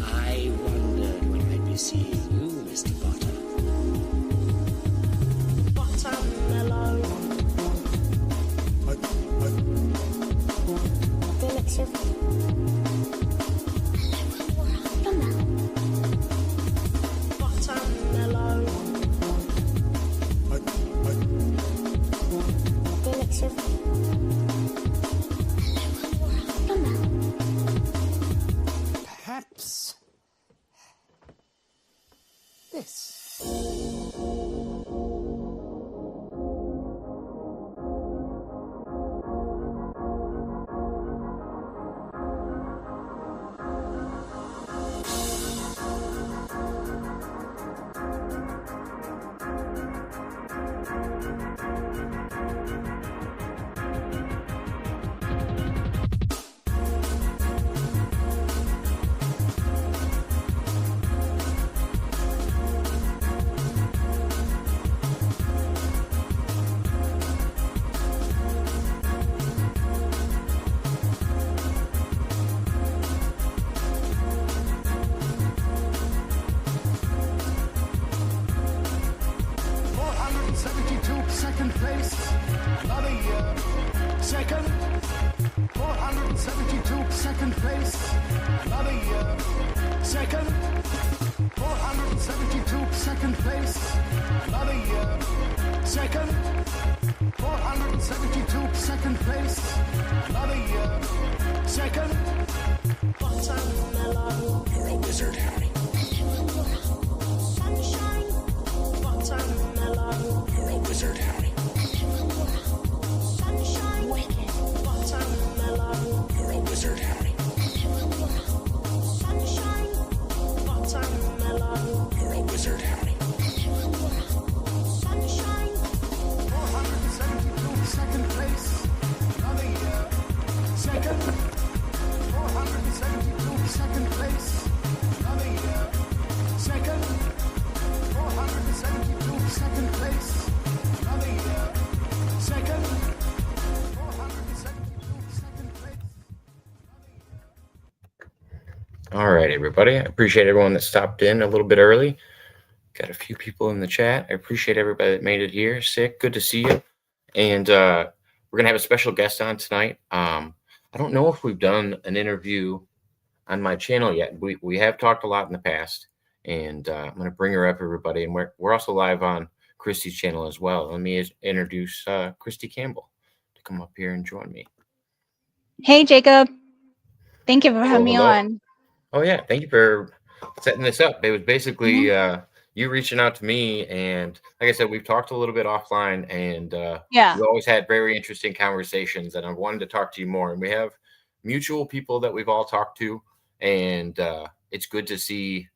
I wondered when I'd be seeing you, Mr. Potter. Watermelon. Delicious. Watermelon. Delicious. Perhaps this. Second place, another year. Second, 472. Second place, another year. Second, 472. Second place, another year. Second, 472. Second place, another year. Second, Watermelon. You're a wizard, Harry. Sunshine. Watermelon. You're a wizard, Harry. Sunshine. Wicked. Watermelon. You're a wizard, Harry. Sunshine. Watermelon. You're a wizard, Harry. Sunshine. 472. Second place, another year. Second, 472. Second place, another year. Second, 472. Second place, another year. Second, 472. Second place. All right, everybody. I appreciate everyone that stopped in a little bit early. Got a few people in the chat. I appreciate everybody that made it here. Sick, good to see you. And we're gonna have a special guest on tonight. I don't know if we've done an interview on my channel yet. We have talked a lot in the past, and I'm gonna bring her up, everybody. And we're also live on Christy's channel as well. Let me introduce Christy Campbell to come up here and join me. Hey, Jacob. Thank you for having me hello. on. Oh yeah, thank you for setting this up. It was basically you reaching out to me, and like I said, we've talked a little bit offline, and Yeah. we always had very interesting conversations, and I wanted to talk to you more. And we have mutual people that we've all talked to, and it's good to see.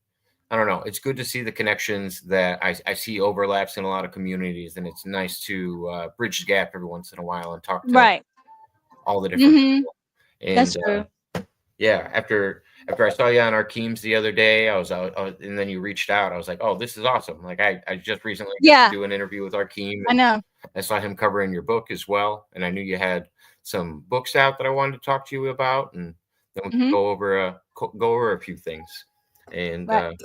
I don't know. It's good to see the connections that I see overlaps in a lot of communities, and it's nice to bridge the gap every once in a while and talk to Right. all the different Mhm. people. And That's true. yeah, after I saw you on our teams the other day, I was and then you reached out. I was like, oh, this is awesome. Like I just recently got Yeah. to do an interview with our team. I know. I saw him covering your book as well, and I knew you had some books out that I wanted to talk to you about, and then we could Mhm. go over a few things. And Right.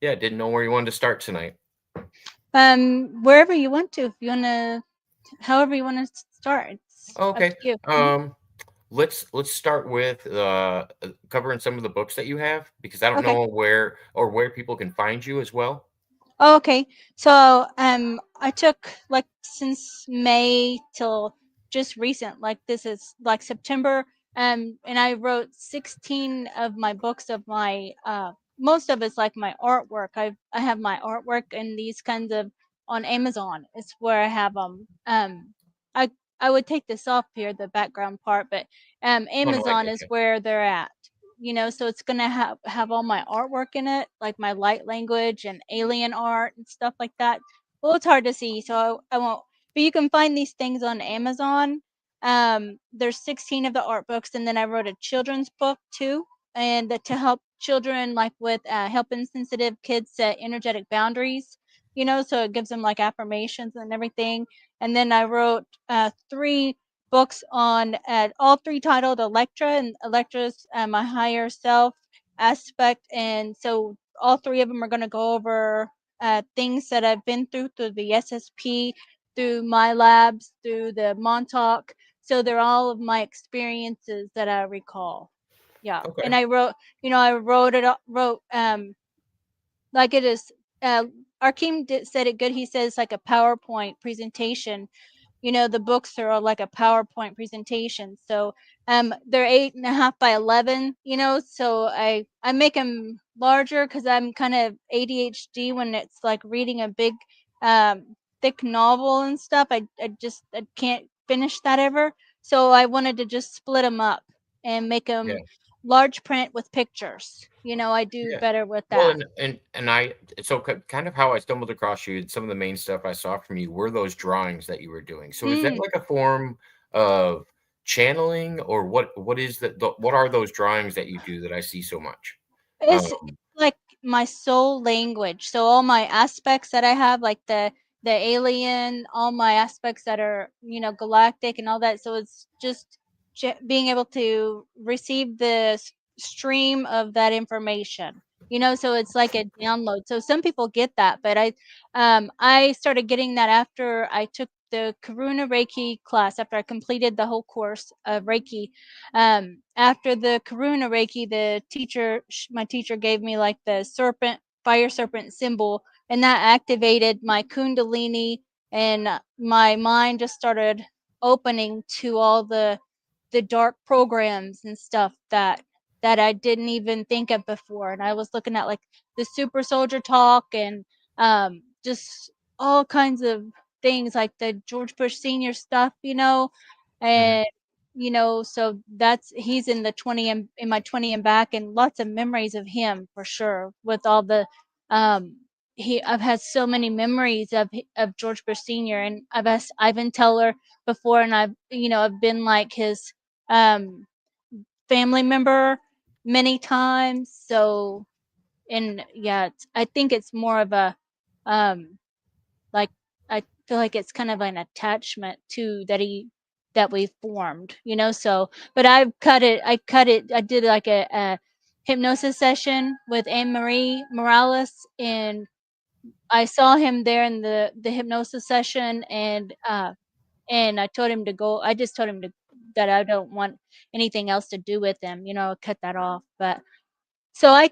yeah, didn't know where you wanted to start tonight. Wherever you want to, if you want to, however you want to start. It's up Okay. to you. Mhm. Let's start with covering some of the books that you have, because I don't Okay. know where people can find you as well. Oh, okay. So, I took like since May till just recent, like this is like September, and I wrote 16 of my books of my most of it's like my artwork. I have my artwork and these kinds of on Amazon. It's where I have I would take this off here, the background part, but Oh no, I Amazon get is you. where they're at. So it's gonna have all my artwork in it, like my light language and alien art and stuff like that. Well, it's hard to see, so I won't. But you can find these things on Amazon. There's 16 of the art books, and then I wrote a children's book too, and to help children, like with helping sensitive kids set energetic boundaries, so it gives them like affirmations and everything. And then I wrote 3 books on all 3 titled Electra, and Electra's my higher self aspect. And so all 3 of them are going to go over things that I've been through the SSP, through my labs, through the Montauk. So they're all of my experiences that I recall. Yeah. Okay. And I wrote, wrote like it is. Arkeem said it good. He says like a PowerPoint presentation. The books are all like a PowerPoint presentation. So they're 8.5 by 11, so I make them larger because I'm kind of ADHD when it's like reading a big thick novel and stuff. I can't finish that ever. So I wanted to just split them up and make them Yeah. large print with pictures. I do Yeah. better with Well, that. and I so kind of how I stumbled across you. Some of the main stuff I saw from you were those drawings that you were doing. So is that Mm. like a form of channeling, or what is that? What are those drawings that you do that I see so much? It's Um, like my soul language. So all my aspects that I have, like the alien, all my aspects that are, galactic and all that. So it's just being able to receive the stream of that information. So it's like a download. So some people get that, but I started getting that after I took the Karuna Reiki class, after I completed the whole course of Reiki. After the Karuna Reiki, my teacher gave me like the fire serpent symbol, and that activated my Kundalini, and my mind just started opening to all the dark programs and stuff that I didn't even think of before. And I was looking at like the super soldier talk, and just all kinds of things like the George Bush Senior stuff, mhm. and so he's in the 20 and in my 20 and back, and lots of memories of him for sure, with all the um I've had so many memories of George Bush Senior, and I've asked Ivan Teller before, and I've been like his um family member many times. So, and yeah, I think it's more of a um like, I feel like it's kind of an attachment to that we formed, so. But I did like a hypnosis session with Anne Marie Morales, and I saw him there in the hypnosis session, and I just told him that I don't want anything else to do with him, cut that off. But so I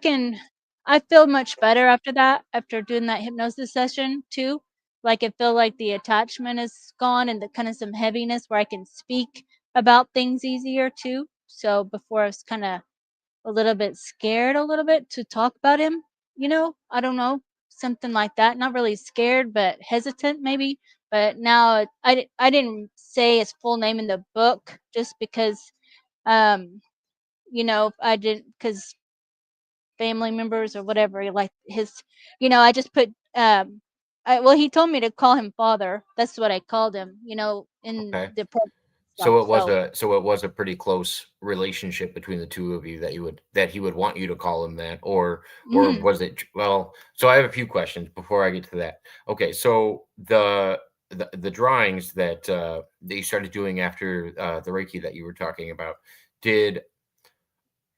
feel much better after that, after doing that hypnosis session too. Like, I feel like the attachment is gone, and the kind of some heaviness where I can speak about things easier too. So before I was kind of a little bit scared a little bit to talk about him, I don't know, something like that. Not really scared, but hesitant maybe. But now I didn't say his full name in the book just because um I didn't, because family members or whatever, like his, I just put well, he told me to call him father. That's what I called him, in Okay. the program stuff. So So it was a pretty close relationship between the two of you, that he would want you to call him that, or mhm. was it well? So I have a few questions before I get to that. Okay, so the drawings that you started doing after the Reiki that you were talking about, did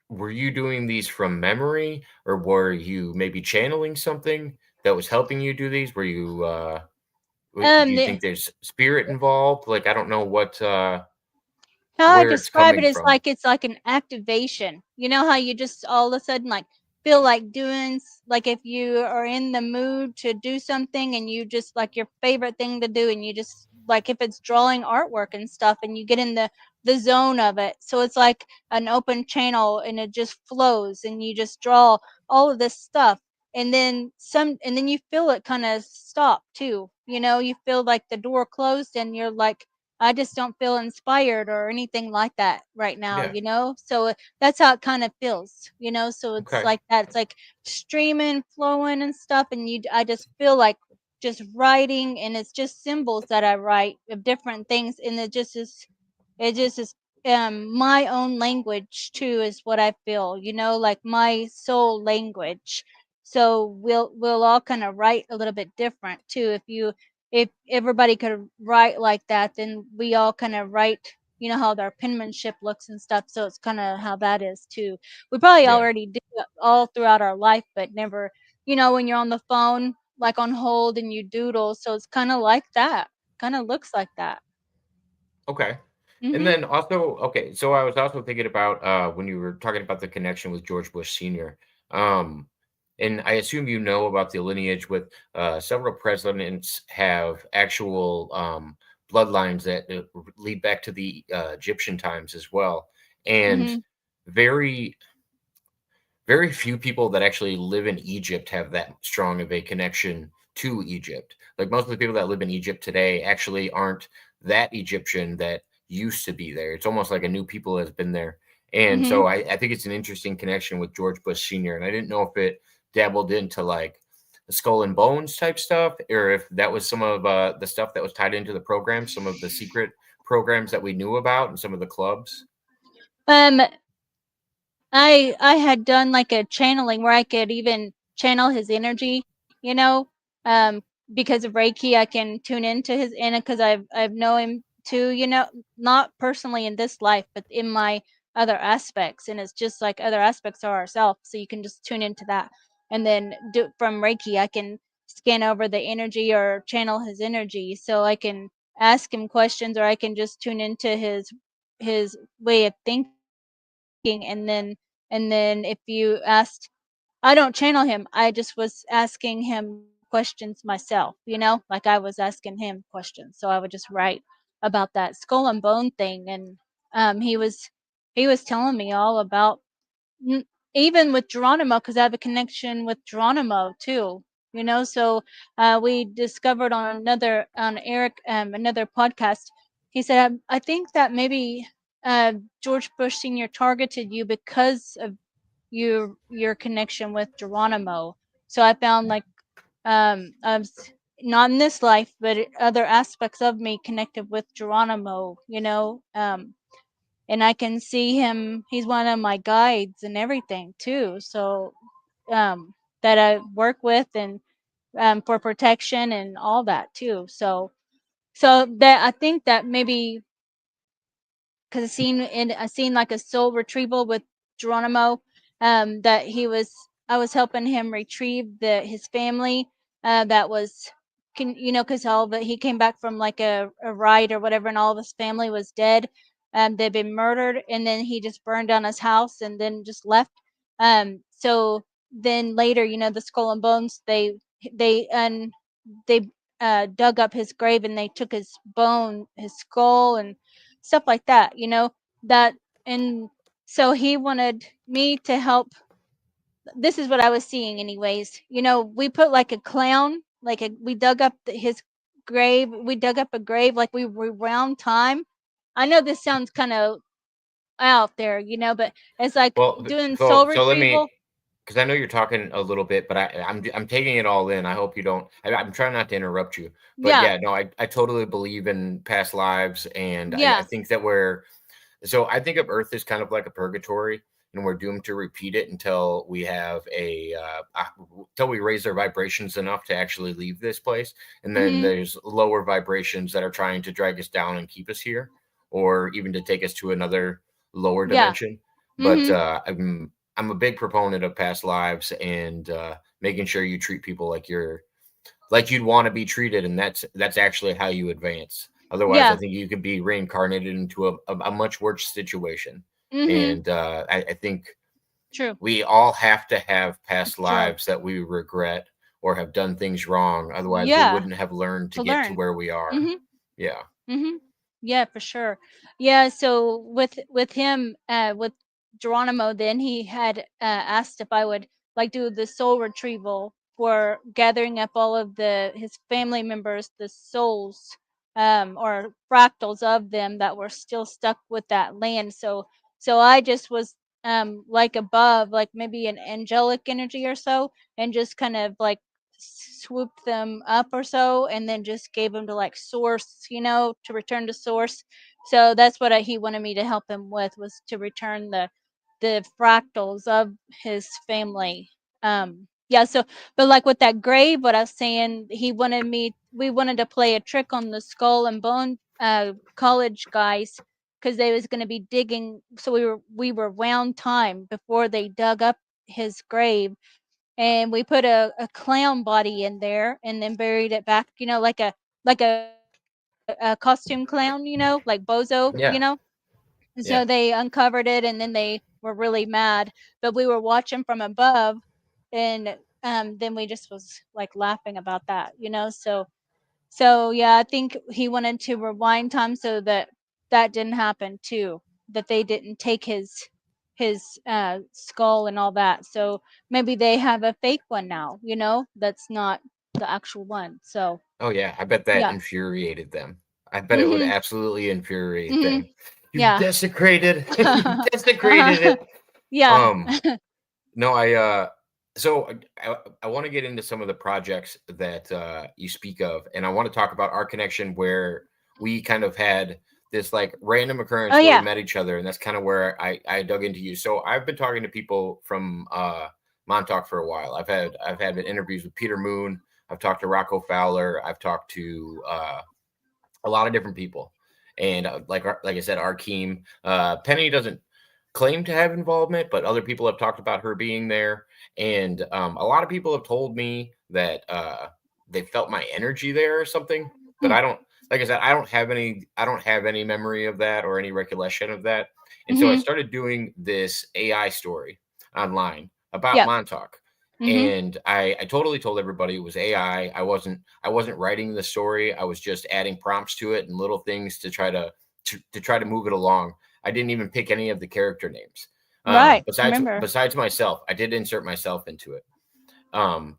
were you doing these from memory, or were you maybe channeling something that was helping you do these? Were you do you The think there's spirit involved? Like, I don't know How I where it's describe it coming is from. like it's like an activation. You know how you just all of a sudden like feel like doing like, if you are in the mood to do something, and you just like your favorite thing to do, and you just like, if it's drawing artwork and stuff, and you get in the zone of it. So it's like an open channel, and it just flows, and you just draw all of this stuff, and then you feel it kind of stop too. You feel like the door closed, and you're like, I just don't feel inspired or anything like that right now, Yeah. So that's how it kind of feels, So it's Okay. like that. It's like streaming, flowing and stuff, and I just feel like just writing, and it's just symbols that I write of different things, and it just is my own language too is what I feel, like my soul language. So we'll all kind of write a little bit different too. If everybody could write like that, then we all kind of write, how their penmanship looks and stuff. So it's kind of how that is too. We probably Yeah. already do it all throughout our life, but never, when you're on the phone, like on hold and you doodle. So it's kind of like that. Kind of looks like that. Okay. And Mhm. then also, okay, so I was also thinking about when you were talking about the connection with George Bush Sr. Um, and I assume you know about the lineage with several presidents have actual bloodlines that lead back to the Egyptian times as well. And Mhm. very very few people that actually live in Egypt have that strong of a connection to Egypt. Like most of the people that live in Egypt today actually aren't that Egyptian that used to be there. It's almost like a new people has been there. And so Mhm. I think it's an interesting connection with George Bush Sr. And I didn't know if it dabbled into like the skull and bones type stuff, or if that was some of the stuff that was tied into the program, some of the secret programs that we knew about and some of the clubs. Um, I had done like a channeling where I could even channel his energy, um, because of Reiki, I can tune into his energy because I've known him too, not personally in this life, but in my other aspects, and it's just like other aspects of ourselves. So you can just tune into that, and then do from Reiki, I can scan over the energy or channel his energy, so I can ask him questions, or I can just tune into his way of thinking, and then if you asked, I don't channel him, I just was asking him questions myself, like I was asking him questions. So I would just write about that skull and bone thing, and he was telling me all about, N even with Geronimo, because I have a connection with Geronimo too, so, we discovered on Eric, another podcast, he said, "I think that maybe, George Bush Senior targeted you because of your connection with Geronimo." So I found, like, I was not in this life, but other aspects of me connected with Geronimo, and I can see him. He's one of my guides and everything too. So um, that I work with, and for protection and all that too. So that I think that maybe because I seen like a soul retrieval with Geronimo, that I was helping him retrieve his family, that was because all of it, he came back from like a ride or whatever, and all of his family was dead. They'd been murdered, and then he just burned down his house and then just left. So then later, the skull and bones, they un they dug up his grave, and they took his skull and stuff like that, that. And so he wanted me to help. This is what I was seeing anyways. We put like a clown, we dug up his grave. We dug up a grave like we rewound time. I know this sounds kind of out there, but it's like Well, doing soul so let me, retrieval. because I know you're talking a little bit, but I'm taking it all in. I hope you don't. I'm trying not to interrupt you, but Yeah. yeah, no, I totally believe in past lives, and I Yeah. think that we're so I think of Earth as kind of like a purgatory, and we're doomed to repeat it until we have until we raise our vibrations enough to actually leave this place, and then Mhm. there's lower vibrations that are trying to drag us down and keep us here, or even to take us to another lower Yeah. dimension. But Mhm. I'm a big proponent of past lives and making sure you treat people like you'd want to be treated, and that's actually how you advance. Otherwise, I Yeah. think you could be reincarnated into a much worse situation. Mhm. And I think True. we all have to have past True. lives that we regret or have done things wrong. Otherwise, we Yeah. wouldn't have learned to To get to learn. where we are. Mhm. Yeah. Mhm. Yeah, for sure. Yeah, so with him, with Geronimo, then he had asked if I would like do the soul retrieval for gathering up all of his family members, the souls, or fractals of them that were still stuck with that land. So I just was like above, like maybe an angelic energy or so, and just kind of like swooped them up or so, and then just gave them to like source, to return to source, So that's what he wanted me to help him with, was to return the fractals of his family. Yeah, so but like with that grave, what I was saying, we wanted to play a trick on the skull and bone college guys, because they was going to be digging. So we were wound time before they dug up his grave, and we put a clown body in there and then buried it back, like a costume clown, like Bozo, Yeah. So they uncovered it, and then they were really mad. But we were watching from above, and then we just was like laughing about that, So yeah, I think he wanted to rewind time so that that didn't happen too. That they didn't take his skull and all that. So maybe they have a fake one now, that's not the actual one. So Oh yeah, I bet that yeah. infuriated them. I bet it would Mhm. absolutely infuriate Mhm. them. You've Yeah. desecrated, you've desecrated it. Yeah. No, so I want to get into some of the projects that you speak of, and I want to talk about our connection where we kind of had this like random Oh occurrence where we yeah. met each other, and that's kind of where I dug into you. So I've been talking to people from Montauk for a while. I've had interviews with Peter Moon. I've talked to Rocco Fowler. I've talked to a lot of different people, and like I said, Arkeem. Penny doesn't claim to have involvement, but other people have talked about her being there, and a lot of people have told me that they felt my energy there or something. But I don't, like I said, I don't have any memory of that or any recollection of that. And so I Mhm. started doing this AI story online about Yep. Montauk. Mhm. And I totally told everybody it was AI. I wasn't writing the story. I was just adding prompts to it and little things to try to try to move it along. I didn't even pick any of the character names. Right. Besides Remember. myself, I did insert myself into it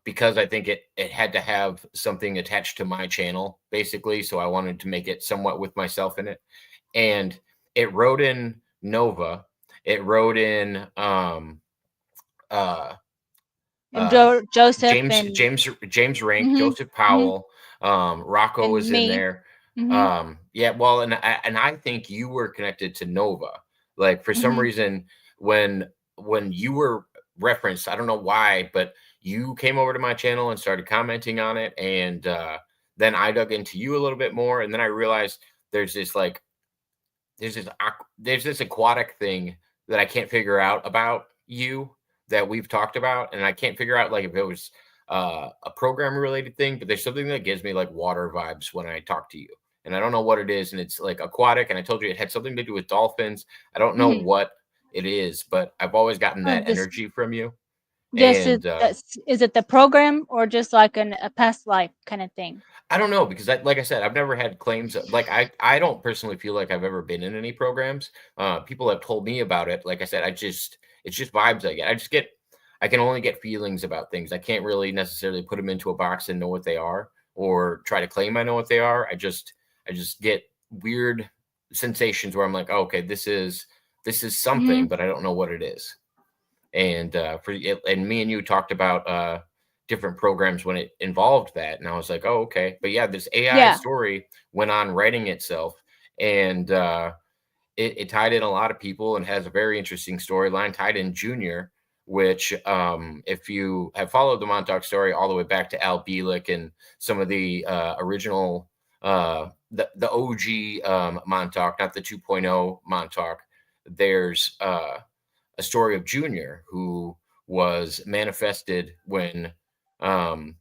because I think it had to have something attached to my channel, basically. So I wanted to make it somewhat with myself in it, and it wrote in Nova. It wrote in uh, And uh, Joseph and James Rank, mhm. Joseph Mhm. Powell, Rocco And was in me. there. Mhm. Yeah, well, and I think you were connected to Nova. Like for some Mhm. reason, when you were referenced, I don't know why, but you came over to my channel and started commenting on it, and then I dug into you a little bit more, and then I realized there's this like there's this aquatic thing that I can't figure out about you that we've talked about, and I can't figure out like if it was a program related thing, but there's something that gives me like water vibes when I talk to you, and I don't know what it is, and it's like aquatic, and I told you it had something to do with dolphins. I don't know Mhm. what it is, but I've always gotten Oh, that energy from you, this and is it the program, or just like a past life kind of thing? I don't know because like I said, I've never had claims like I don't personally feel like I've ever been in any programs. People have told me about it. Like I said, it's just vibes I get. I can only get feelings about things. I can't really necessarily put them into a box and know what they are or try to claim I know what they are. I just get weird sensations where I'm like, oh, okay, this is something, Mhm. but I don't know what it is. And and me and you talked about different programs when it involved that, and I was like, oh, okay. But yeah, this AI Yeah. story went on writing itself, and it tied in a lot of people and has a very interesting storyline. Tied in Junior, which if you have followed the Montauk story all the way back to Al Bielek and some of the original the OG Montauk, not the 2.0 Montauk, there's a story of Junior who was manifested when um,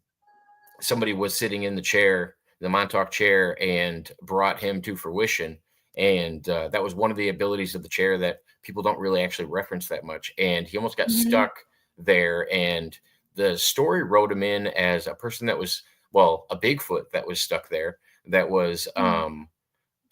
somebody was sitting in the chair, the Montauk chair, and brought him to fruition. And that was one of the abilities of the chair that people don't really actually reference that much. And he almost got Mhm. stuck there. And the story wrote him in as a person that was, well, a Bigfoot that was stuck there, that was Mm.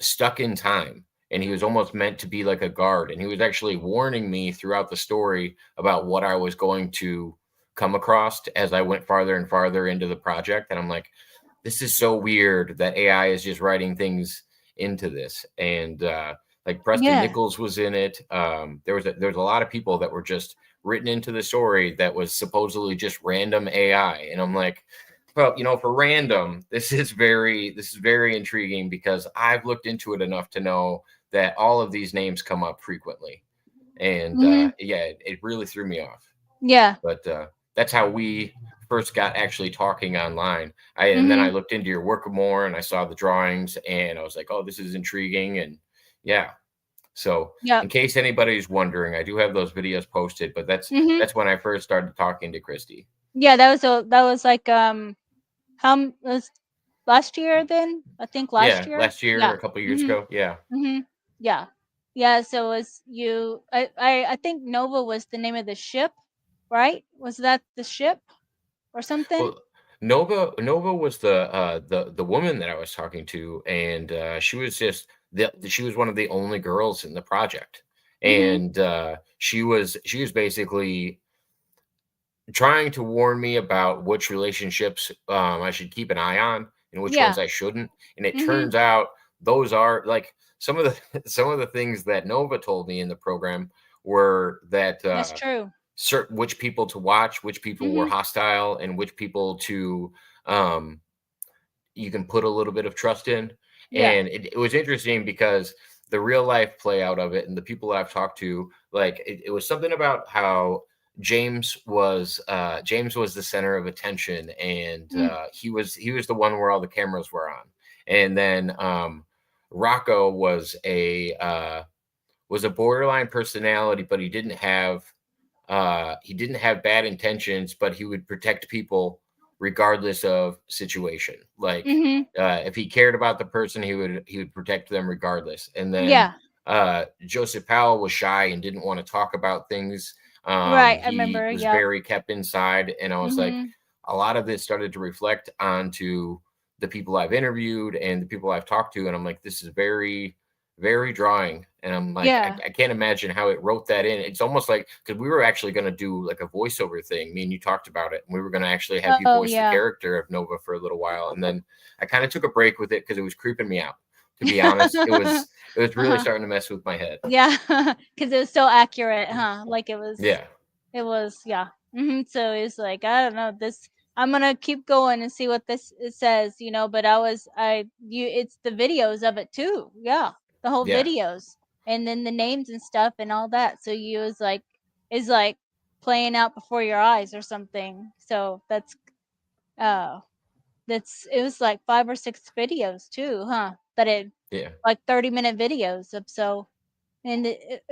stuck in time, and he was almost meant to be like a guard, and he was actually warning me throughout the story about what I was going to come across as I went farther and farther into the project. And I'm like, this is so weird that AI is just writing things into this. And like Preston Yeah. Nichols was in it. There was a lot of people that were just written into the story that was supposedly just random AI. And I'm like, well, for random, this is very intriguing because I've looked into it enough to know that all of these names come up frequently. And Mhm. yeah, it really threw me off. Yeah. But that's how we first got actually talking online. And then I Mhm. looked into your work more, and I saw the drawings, and I was like, oh, this is intriguing. And yeah, so Yeah. in case anybody's wondering, I do have those videos posted, but Mhm. that's when I first started talking to Christy. Yeah, that was like was last year then? I think last Yeah, year. last year, Yeah. a couple years Mhm. ago. Yeah. Mhm. Yeah. Yeah, so it was you I think Nova was the name of the ship, right? Was that the ship or something? Well, Nova was the woman that I was talking to, and she was just she was one of the only girls in the project, Mhm. and she was basically trying to warn me about which relationships I should keep an eye on and which ones Yeah. I shouldn't. And it Mhm. turns out those are like some of the some of the things that Nova told me in the program were that That's true. certain which people to watch, which people were Mhm. hostile, and which people to um, you can put a little bit of trust in. Yeah. And it was interesting because the real life play out of it and the people I've talked to, like it was something about how James was the center of attention, and Mm. he was the one where all the cameras were on. And then Rocco was a borderline personality, but he didn't have bad intentions, but he would protect people regardless of situation. Like Mhm. if he cared about the person, he would protect them regardless. And then Yeah. Joseph Powell was shy and didn't want to talk about things. Right, I He remember. was Yep. very kept inside, and I was like, Mhm. a lot of this started to reflect onto the people I've interviewed and the people I've talked to, and I'm like, this is very drawing. And I'm like, Yeah. I can't imagine how it wrote that in. It's almost like because we were actually going to do like a voiceover thing. Me and you talked about it, and we were going to actually have you Oh, voice the yeah. character of Nova for a little while, and then I kind of took a break with it because it was creeping me out. To be honest, it was really Uh-huh. starting to mess with my head. Yeah, because it was so accurate, huh? Like Yeah, it was, yeah. So it's like I don't know this. I'm gonna keep going and see what this it says, But it's the videos of it too. Yeah, the whole yeah, videos, and then the names and stuff and all that. So you is like playing out before your eyes or something. So uh it was like 5 or 6 videos too, huh? That it yeah, like 30-minute videos of and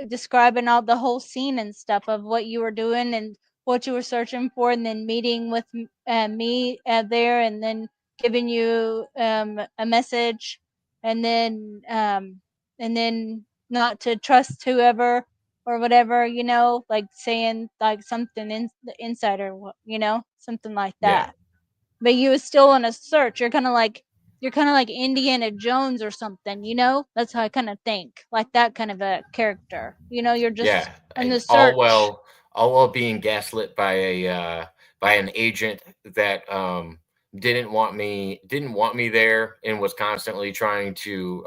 describing all the whole scene and stuff of what you were doing and what you were searching for, and then meeting with me there, and then giving you a message, and then not to trust whoever or whatever, like saying like something in the insider, something like yeah, that. But you was still on a search. You're kind of like Indiana Jones or something, That's how I kind of think, like that kind of a character. You're just yeah. on the And search. all while being gaslit by an agent that didn't want me there and was constantly trying to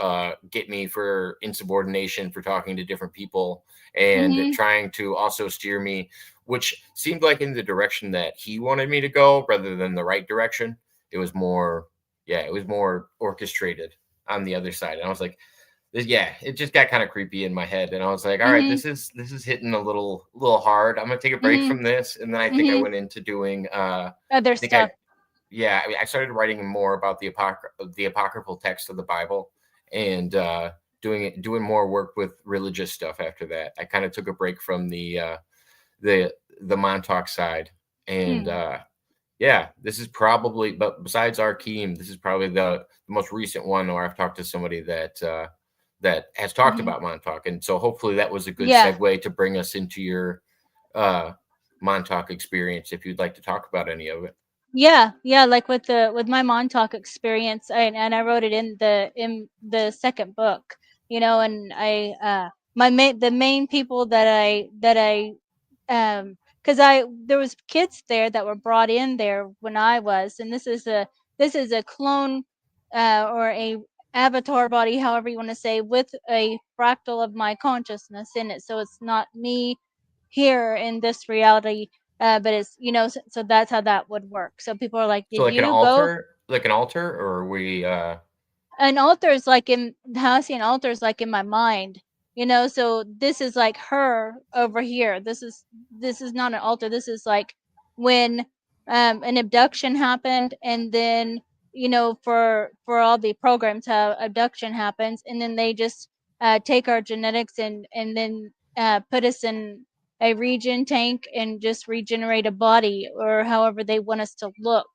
get me for insubordination for talking to different people and Mhm. trying to also steer me, which seemed like in the direction that he wanted me to go rather than the right direction. It was more, yeah, it was more orchestrated on the other side. And I was like, yeah, it just got kind of creepy in my head, and I was like, all right, Mhm. this is hitting a little hard. I'm gonna take a break Mhm. from this. And then I think I Mhm. went into doing Other I think stuff. I yeah, I started writing more about the apocryphal text of the Bible, and doing more work with religious stuff after that. I kind of took a break from the the Montauk side. And Hmm. yeah, this is probably, but besides Arkeem, this is probably the most recent one where I've talked to somebody that has talked Mhm. about Montauk. And so hopefully that was a good Yeah. segue to bring us into your uh, Montauk experience, if you'd like to talk about any of it. Yeah, yeah, like with my Montauk experience, and I wrote it in the second book, and the main people because I there was kids there that were brought in there when I was, and this is a clone or a avatar body, however you want to say, with a fractal of my consciousness in it. So it's not me here in this reality, but it's so that's how that would work. So people are like, So did you go? like an altar, or we an altar is like in how I see an altar is like in my mind, you know. So this is like her over here. This is not an altar. This is like when an abduction happened, and then you know for all the programs how abduction happens, and then they just take our genetics and then put us in a regen tank and just regenerate a body or however they want us to look,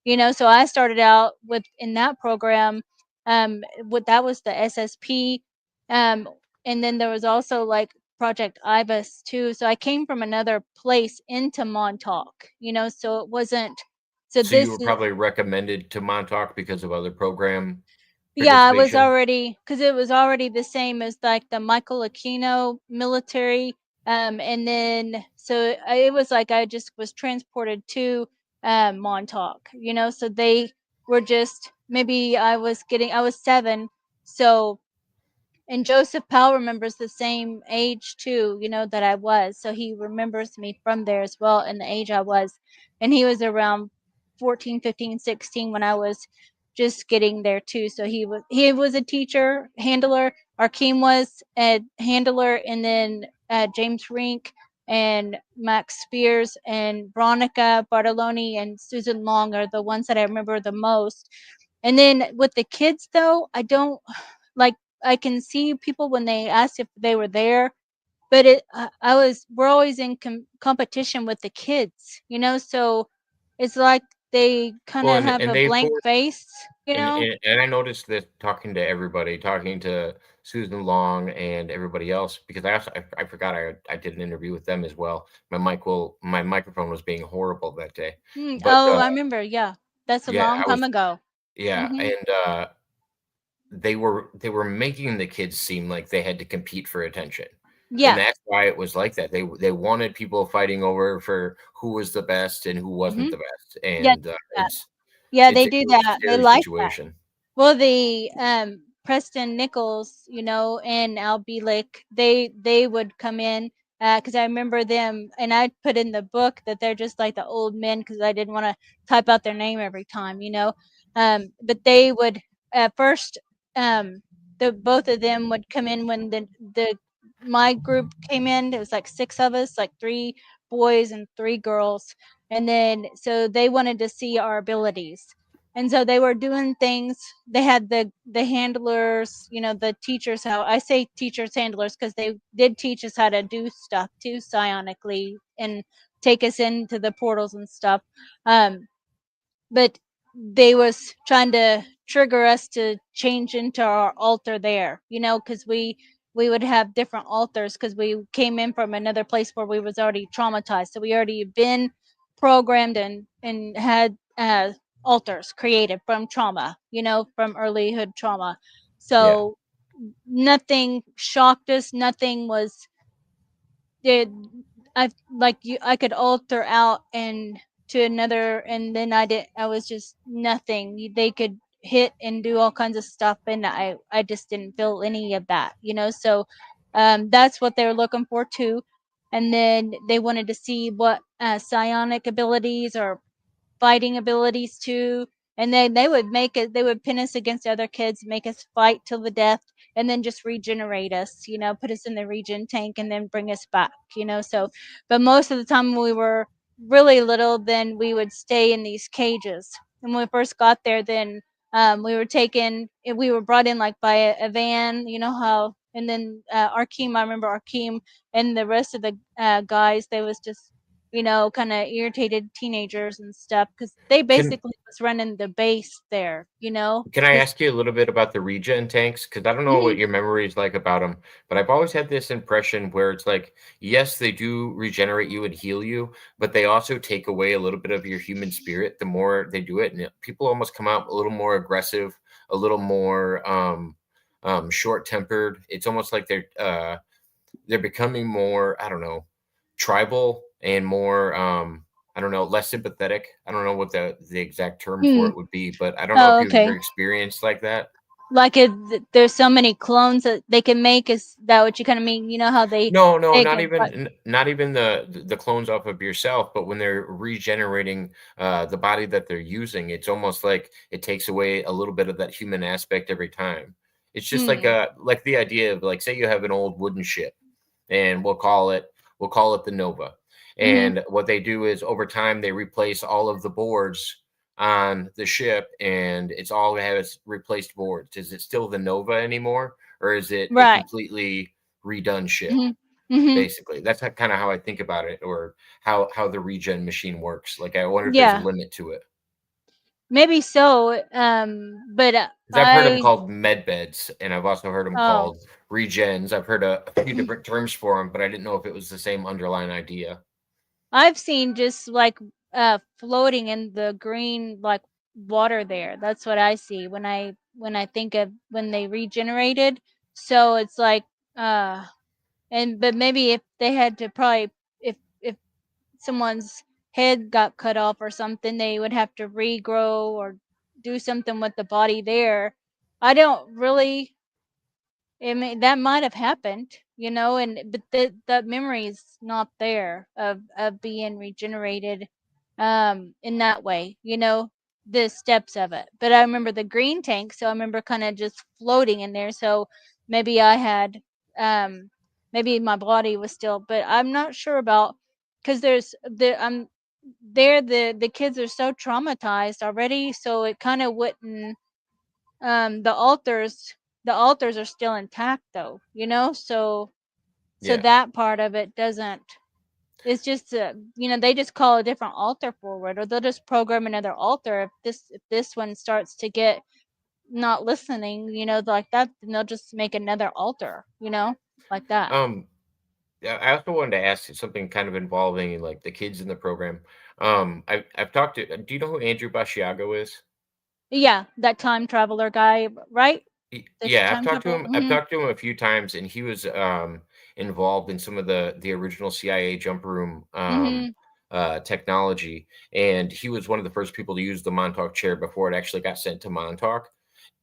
you know. So I started out with in that program, what that was the SSP, um and then there was also like Project Ibis too. So I came from another place into Montauk, you know, so it wasn't, so So you this were is, probably recommended to Montauk because of other program yeah, I was participation. already, because it was already the same as like the Michael Aquino military, and then so it was like I just was transported to Montauk, you know. So they were just, maybe I was 7, so, and Joseph Powell remembers the same age too, you know, that I was. So he remembers me from there as well and the age I was. And he was around 14, 15, 16 when I was just getting there too. So he was a teacher, handler. Arkeem was a handler, and then James Rink and Max Spears and Veronica, Bartolini, and Susan Long are the ones that I remember the most. And then with the kids though, I don't like, I can see people when they asked if they were there, but I was, we're always in competition with the kids, you know, so it's like they kind Well, of have and a they blank forced, face, you know. and I noticed that talking to everybody, talking to Susan Long and everybody else, because I forgot I did an interview with them as well. My microphone was being horrible that day, but Oh, I remember. Yeah, that's a yeah, long I time was ago. yeah, Hmm. and they were making the kids seem like they had to compete for attention. And Yeah. that's why it was like that. They wanted people fighting over for who was the best and who wasn't Hmm. the best. Yeah, And that. Yeah, it they it do was a that. They scary like that. situation. Well, the Preston Nichols, you know, and Albie Lake, they would come in because I remember them, and I put in the book that they're just like the old men because I didn't want to type out their name every time, you know. But they would at first, the both of them would come in when the my group came in. It was like 6 of us, like 3 boys and 3 girls, and then so they wanted to see our abilities, and so they were doing things. They had the handlers, you know, the teachers. How I say teachers, handlers, because they did teach us how to do stuff too psionically and take us into the portals and stuff. um but they was trying to trigger us to change into our altar there, you know, because we would have different altars because we came in from another place where we was already traumatized, so we already been programmed and had altars created from trauma, you know, from earlyhood trauma. Yeah. So nothing shocked us, nothing was did, I like you, I could alter out and to another, and then I was just nothing. They could hit and do all kinds of stuff, and I just didn't feel any of that, you know. So that's what they were looking for too. And then they wanted to see what psionic abilities or fighting abilities too. And then they would make it, they would pin us against other kids, make us fight till the death, and then just regenerate us, you know, put us in the regen tank and then bring us back, you know. So, but most of the time when we were really little, then we would stay in these cages. And when we first got there, then we were taken, we were brought in like by a van, you know how, and then Arkeem, I remember Arkeem and the rest of the guys, they was just, you know, kind of irritated teenagers and stuff because they Can basically was running the base there, you know. can I 'Cause- ask you a little bit about the regen tanks? Because I don't know what Mhm, your memory is like about them, but I've always had this impression where it's like, yes, they do regenerate you and heal you, but they also take away a little bit of your human spirit the more they do it. And people almost come out a little more aggressive, a little more short-tempered. It's almost like they're becoming more, I don't know, tribal and more I don't know, less sympathetic. I don't know what the exact term for mm. it would be, but I don't know if Oh, you've ever okay. experienced like that. Like if there's so many clones that they can make, is that what you kind of mean? You know how they No, take not and like, even not even the clones off of yourself, but when they're regenerating the body that they're using, it's almost like it takes away a little bit of that human aspect every time. It's just mm, like the idea of like, say you have an old wooden ship, and we'll call it the Nova. mm-hmm, And what they do is over time they replace all of the boards on the ship, and it's all has replaced boards. Is it still the Nova anymore, or is it a right, completely redone ship? mm-hmm, mm-hmm, Basically, that's kind of how I think about it, or how the regen machine works. Like, I wonder if there's a yeah, limit to it, maybe so. But because I've heard them I called med beds, and I've also heard them oh called regens. I've heard a few different terms for them, but I didn't know if it was the same underlying idea. I've seen just like floating in the green like water there. That's what I see when I think of when they regenerated. So it's like uh and but maybe if they had to probably if someone's head got cut off or something, they would have to regrow or do something with the body there. I don't really I mean, that might have happened, you know, and but the memory is not there of being regenerated in that way, you know, the steps of it. But I remember the green tank, so I remember kind of just floating in there. So maybe I had um maybe my body was still, but I'm not sure about because there's the I'm there the kids are so traumatized already, so it kind of wouldn't the altars are still intact though, you know, so so Yeah. that part of it doesn't, it's just you know, they just call a different altar forward, or they'll just program another altar if this one starts to get not listening, you know, like that, then they'll just make another altar, you know, like that. Um. Yeah, I also wanted to ask you something kind of involving like the kids in the program. I've talked to. Do you know who Andrew Bashiago is? Yeah, that time traveler guy, right? The Yeah, time traveler. I've Mhm. talked to him a few times, and he was involved in some of the original CIA jump room Mhm. technology, and he was one of the first people to use the Montauk chair before it actually got sent to Montauk.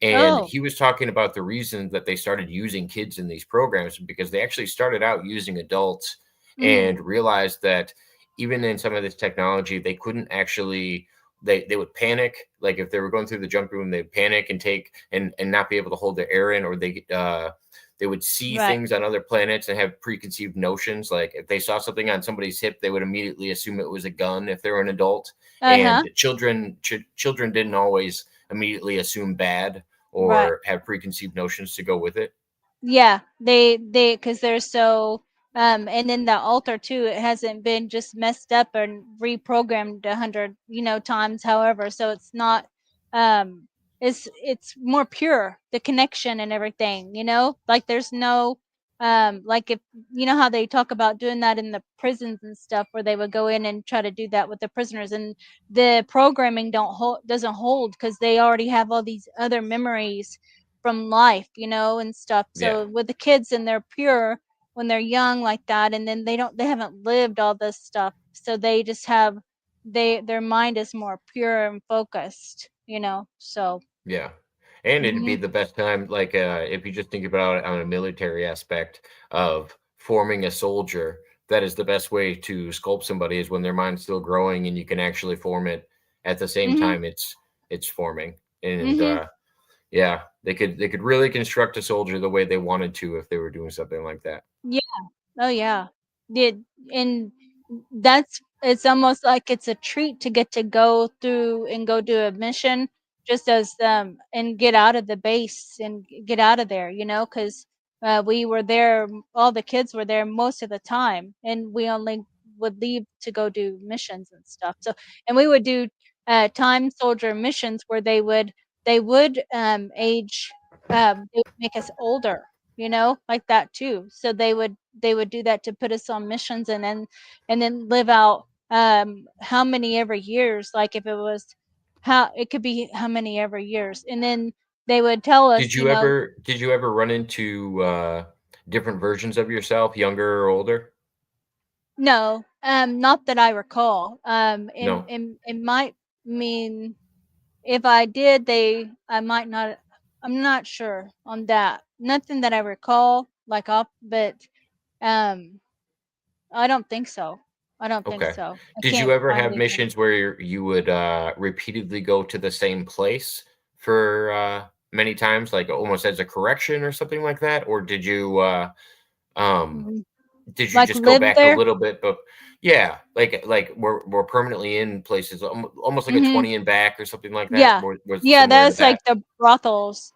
And Oh. he was talking about the reason that they started using kids in these programs because they actually started out using adults Mhm. and realized that even in some of this technology, they couldn't actually they would panic. Like if they were going through the jump room, they'd panic and take and not be able to hold their air in, or they would see Right. things on other planets and have preconceived notions. Like if they saw something on somebody's hip, they would immediately assume it was a gun if they were an adult. Uh-huh. And children didn't always immediately assume bad Right. or have preconceived notions to go with it. Yeah, they because they're so and then the altar too, it hasn't been just messed up and reprogrammed 100, you know, times, however, so it's not um it's more pure, the connection and everything, you know? Like there's no like if you know how they talk about doing that in the prisons and stuff where they would go in and try to do that with the prisoners, and the programming don't hold doesn't hold because they already have all these other memories from life, you know, and stuff. Yeah, So with the kids and they're pure when they're young like that, and then they haven't lived all this stuff. So they just have their mind is more pure and focused, you know. So yeah. And it'd be mhm. the best time, like if you just think about it on a military aspect of forming a soldier, that is the best way to sculpt somebody is when their mind's still growing and you can actually form it at the same Mhm. time it's forming. And Mhm. yeah, they could really construct a soldier the way they wanted to if they were doing something like that. Yeah. Oh yeah. Did and that's it's almost like it's a treat to get to go through and go do a mission just as and get out of the base and get out of there, you know, cuz we were there, all the kids were there most of the time, and we only would leave to go do missions and stuff. So and we would do time soldier missions where they would age they would make us older, you know, like that too. So they would do that to put us on missions and then live out how many ever years, like if it was how it could be how many ever years. And then they would tell us, you know, Did you ever run into different versions of yourself, younger or older? no, not that I recall. No. And it might mean if I did, they I might not. I'm not sure on that. Nothing that I recall, like off, but um, I don't think so. I don't think Okay. so. I Did you can't ever find have anything. missions where you would repeatedly go to the same place for many times, like almost as a correction or something like that? Or um Mhm. did you Like just go live back a there? little bit? But yeah, like we're permanently in places, almost like a Hmm. 20 and back or something like that. Yeah. Was it Yeah, similar to that's like that? the brothels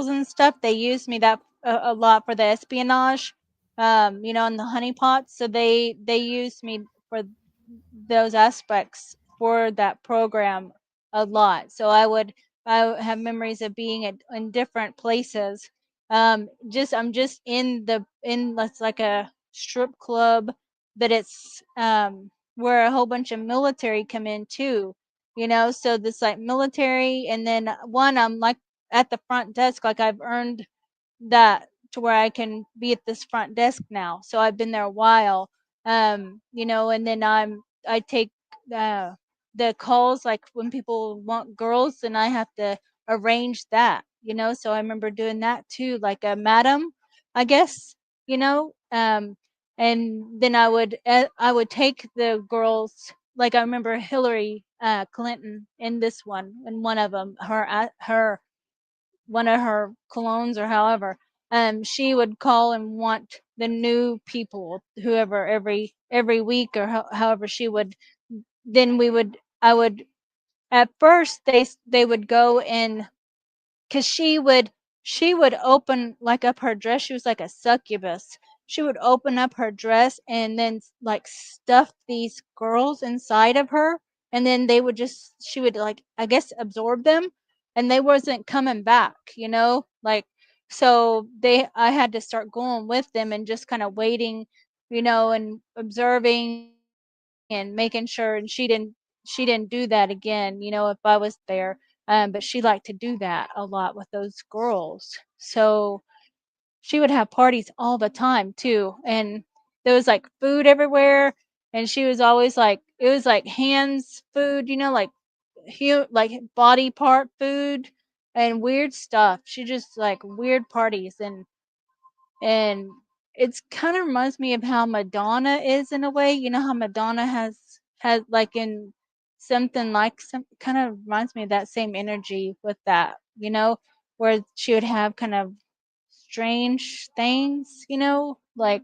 and stuff. They use me that a lot for the espionage, you know, and the honeypots. So they use me for those aspects for that program a lot. So I have memories of being in different places. Just I'm just in that's like a strip club, but it's where a whole bunch of military come in too, you know. So this like military, and then one I'm like at the front desk, like I've earned that to where I can be at this front desk now. So I've been there a while. You know, and then I take uh the calls like when people want girls, and I have to arrange that, you know. So I remember doing that too, like a madam, I guess, you know. And then I would take the girls, like I remember Hillary Clinton in this one, in one of them, her one of her colognes or however, she would call and want the new people, whoever, every week, or however she would. Then I would, at first they would go in, because she would open like up her dress. She was like a succubus. She would open up her dress and then like stuff these girls inside of her, and then they would just she would, like, I guess, absorb them, and they wasn't coming back, you know, like. So I had to start going with them and just kind of waiting, you know, and observing and making sure. And she didn't do that again, you know, if I was there. But she liked to do that a lot with those girls. So she would have parties all the time too, and there was like food everywhere, and she was always like, it was like hands food, you know, like like body part food and weird stuff. She just like weird parties, and it's kind of reminds me of how Madonna is in a way. You know how Madonna has like in something like some kind of reminds me of that same energy with that, you know, where she would have kind of strange things, you know, like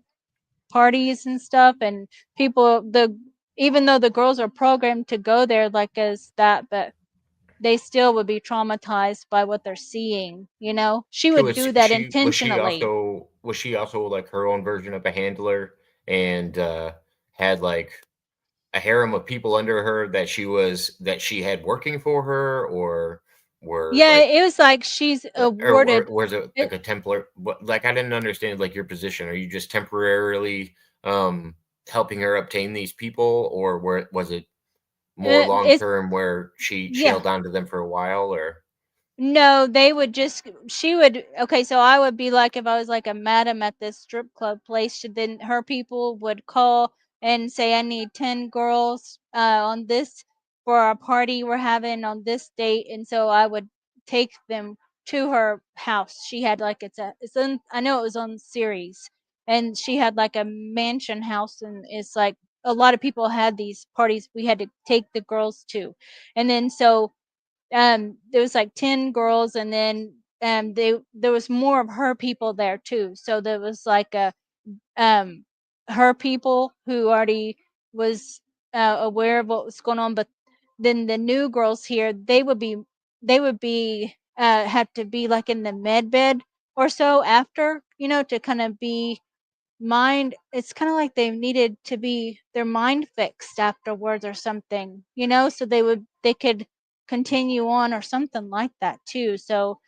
parties and stuff, and people the even though the girls are programmed to go there like as that, but they still would be traumatized by what they're seeing, you know. She So would do that intentionally. was she also like her own version of a handler and had like a harem of people under her that she had working for her, or were Yeah, like it was like she's or awarded was it it. like a Templar? Like I didn't understand like your position. Are you just temporarily um helping her obtain these people, or was it more long It's term where she yeah. held on to them for a while, or No, they would just she would okay, so I would be like, if I was like a madam at this strip club place, then her people would call and say, I need 10 girls on this for a party we're having on this date. And so I would take them to her house. She had like it's on, I know it was on series, and she had like a mansion house, and it's like a lot of people had these parties we had to take the girls to. And then so there was like 10 girls, and then there was more of her people there too. So there was like a um her people who already was aware of what was going on, but then the new girls here, they would be have to be like in the med bed or so after, you know, to kind of be mind. It's kind of like they needed to be their mind fixed afterwards or something, you know, so they could continue on or something like that too. So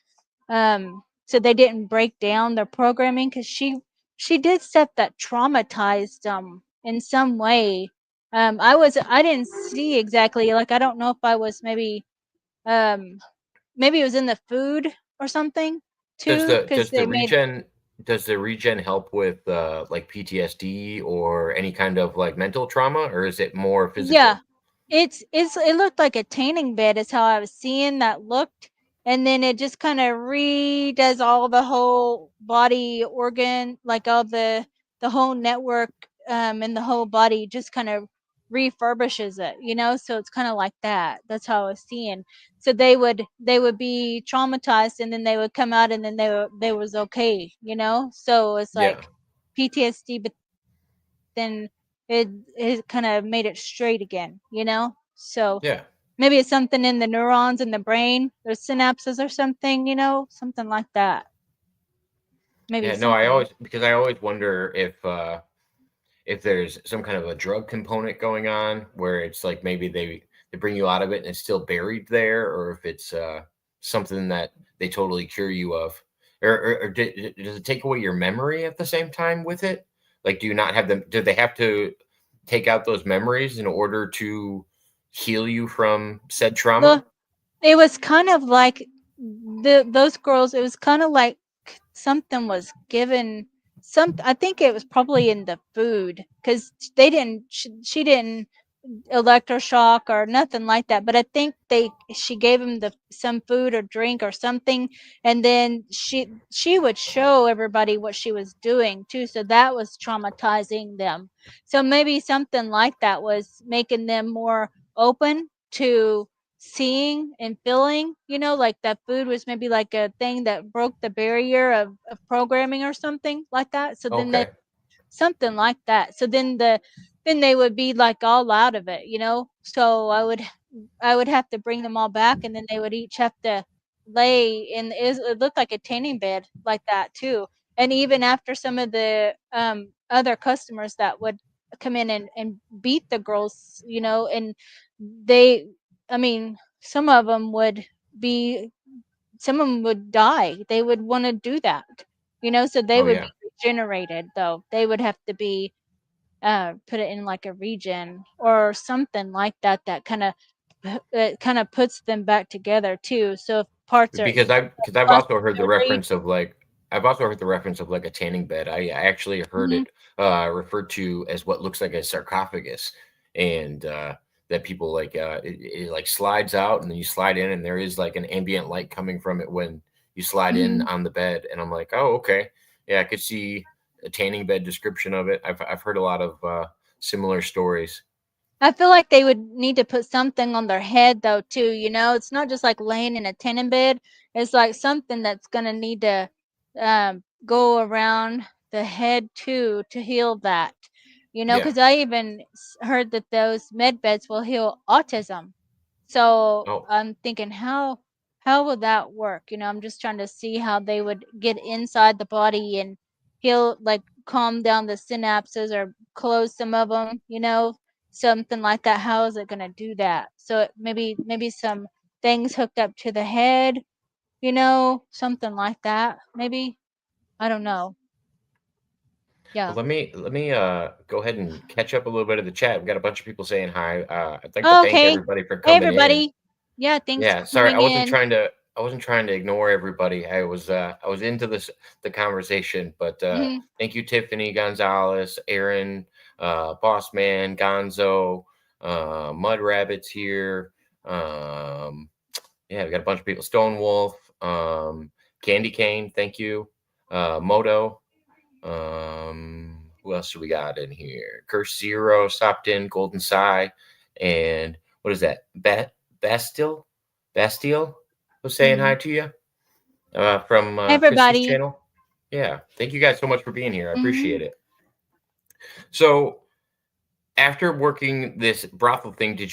they didn't break down their programming, because she did stuff that traumatized them in some way. I didn't see exactly, like I don't know if I was um maybe it was in the food or something too, because does the they made. regen help with like PTSD or any kind of like mental trauma, or is it more Yeah, physical? it looked like a tanning bed is how I was seeing that looked. and then it just kind of redoes all the whole body organ, like all the whole network, and the whole body just kind of refurbishes it, so it's kind of like that. That's how I was seeing. So they would be traumatized, and then they would come out, and then they was okay, so it's Yeah. like PTSD, but then it kind of made it straight again, so Yeah. maybe it's something in the neurons in the brain, or synapses or something, something like that. Maybe Yeah. No, I something. always because I always wonder if there's some kind of a drug component going on where it's like maybe they bring you out of it and it's still buried there, or if it's something that they totally cure you of, or does it take away your memory at the same time with it? Like, do you not have them? Do they have to take out those memories in order to heal you from said trauma? Well, it was kind of like those girls. It was kind of like something was given. I think it was probably in the food, because they didn't. She didn't electroshock or nothing like that, but I think she gave him some food or drink or something, and then she would show everybody what she was doing too, so that was traumatizing them. So maybe something like that was making them more open to seeing and feeling, like that food was maybe like a thing that broke the barrier of programming or something like that. So then they Okay. something like that. So then they would be like all out of it, So I would have to bring them all back, and then they would each have to lay in. It looked like a tanning bed like that too. And even after some of the other customers that would come in and beat the girls, and they, I mean, be some of them would die. They would want to do that, so they Oh would yeah. be regenerated, though. They would have to be put it in like a region or something like that, that kind of puts them back together too. So if parts are Because I've lost also heard the memory. reference of like I've also heard the reference of like a tanning bed. I actually heard Hmm. it referred to as what looks like a sarcophagus, and that people like it like slides out and then you slide in and there is like an ambient light coming from it when you slide in Hmm. on the bed, and I'm like, oh okay, yeah, I could see a tanning bed description of it. I've heard a lot of similar stories. I feel like they would need to put something on their head though too, it's not just like laying in a tenement bed. It's like something that's gonna need to go around the head too to heal that, Yeah. because I even heard that those med beds will heal autism. So Oh. I'm thinking, how would that work? I'm just trying to see how they would get inside the body and heal, like calm down the synapses or close some of them, something like that. How is it going to do that? So maybe some things hooked up to the head, something like that. Maybe, I don't know. Well, Yeah. let me go ahead and catch up a little bit of the chat. We've got a bunch of people saying hi. I'd like to Oh, thank okay. everybody for Hey, coming in. everybody. Yeah, thanks Yeah, for sorry, coming in. I wasn't trying to ignore everybody. I was into the conversation, but Hmm. thank you, Tiffany Gonzalez, Aaron, Boss Man, Gonzo, Mud Rabbits here. Yeah, we got a bunch of people. Stone Wolf, Candy Cane, thank you. Moto. Who else do we got in here? Curse Zero stopped in, Golden Sai, and what is that? Bastille? Bastille was saying Hmm. hi to you from Christy's Everybody. channel. Yeah, thank you guys so much for being here. I Hmm. appreciate it. So, after working this brothel thing, did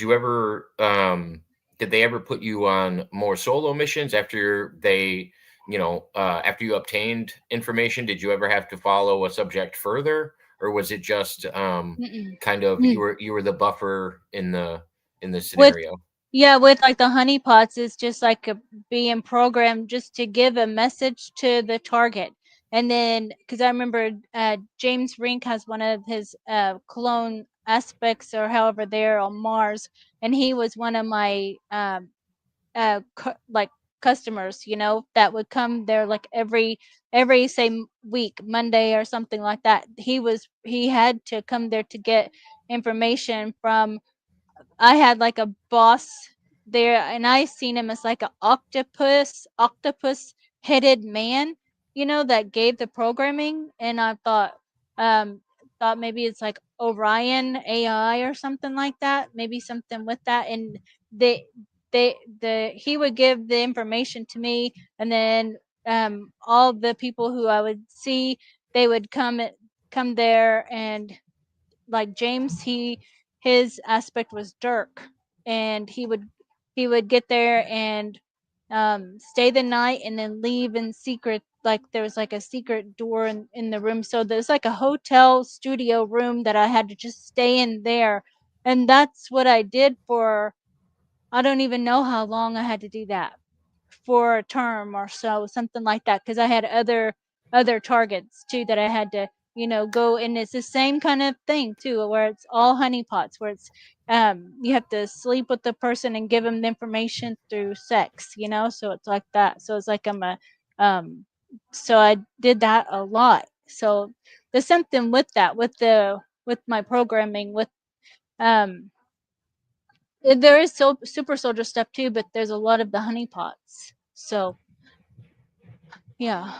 they ever put you on more solo missions after after you obtained information? Did you ever have to follow a subject further, or was it just Mm-mm. kind of Mm. you were the buffer in the With scenario? Yeah, with like the honey pots, it's just like being programmed just to give a message to the target. And then, because I remember James Rink has one of his clone aspects, or however, they're on Mars, and he was one of my like customers, that would come there like every say week, Monday or something like that. He had to come there to get information from. I had like a boss there, and I seen him as like an octopus headed man, you know, that gave the programming. And I um thought maybe it's like Orion AI or something like that, maybe something with that. And they he would give the information to me, and then all the people who I would see, they would come there. And like James, his aspect was Dirk, and he would get there and stay the night and then leave in secret. Like there was like a secret door in the room, so there's like a hotel studio room that I had to just stay in there. And that's what I did for, I don't even know how long I had to do that, for a term or so, something like that, because I had other targets too that I had to, go. And it's the same kind of thing too, where it's all honeypots, where it's you have to sleep with the person and give them the information through sex, so it's like that. So it's like I'm a so I did that a lot. So there's something with that, with my programming, with um there is super soldier stuff too, but there's a lot of the honeypots. So yeah.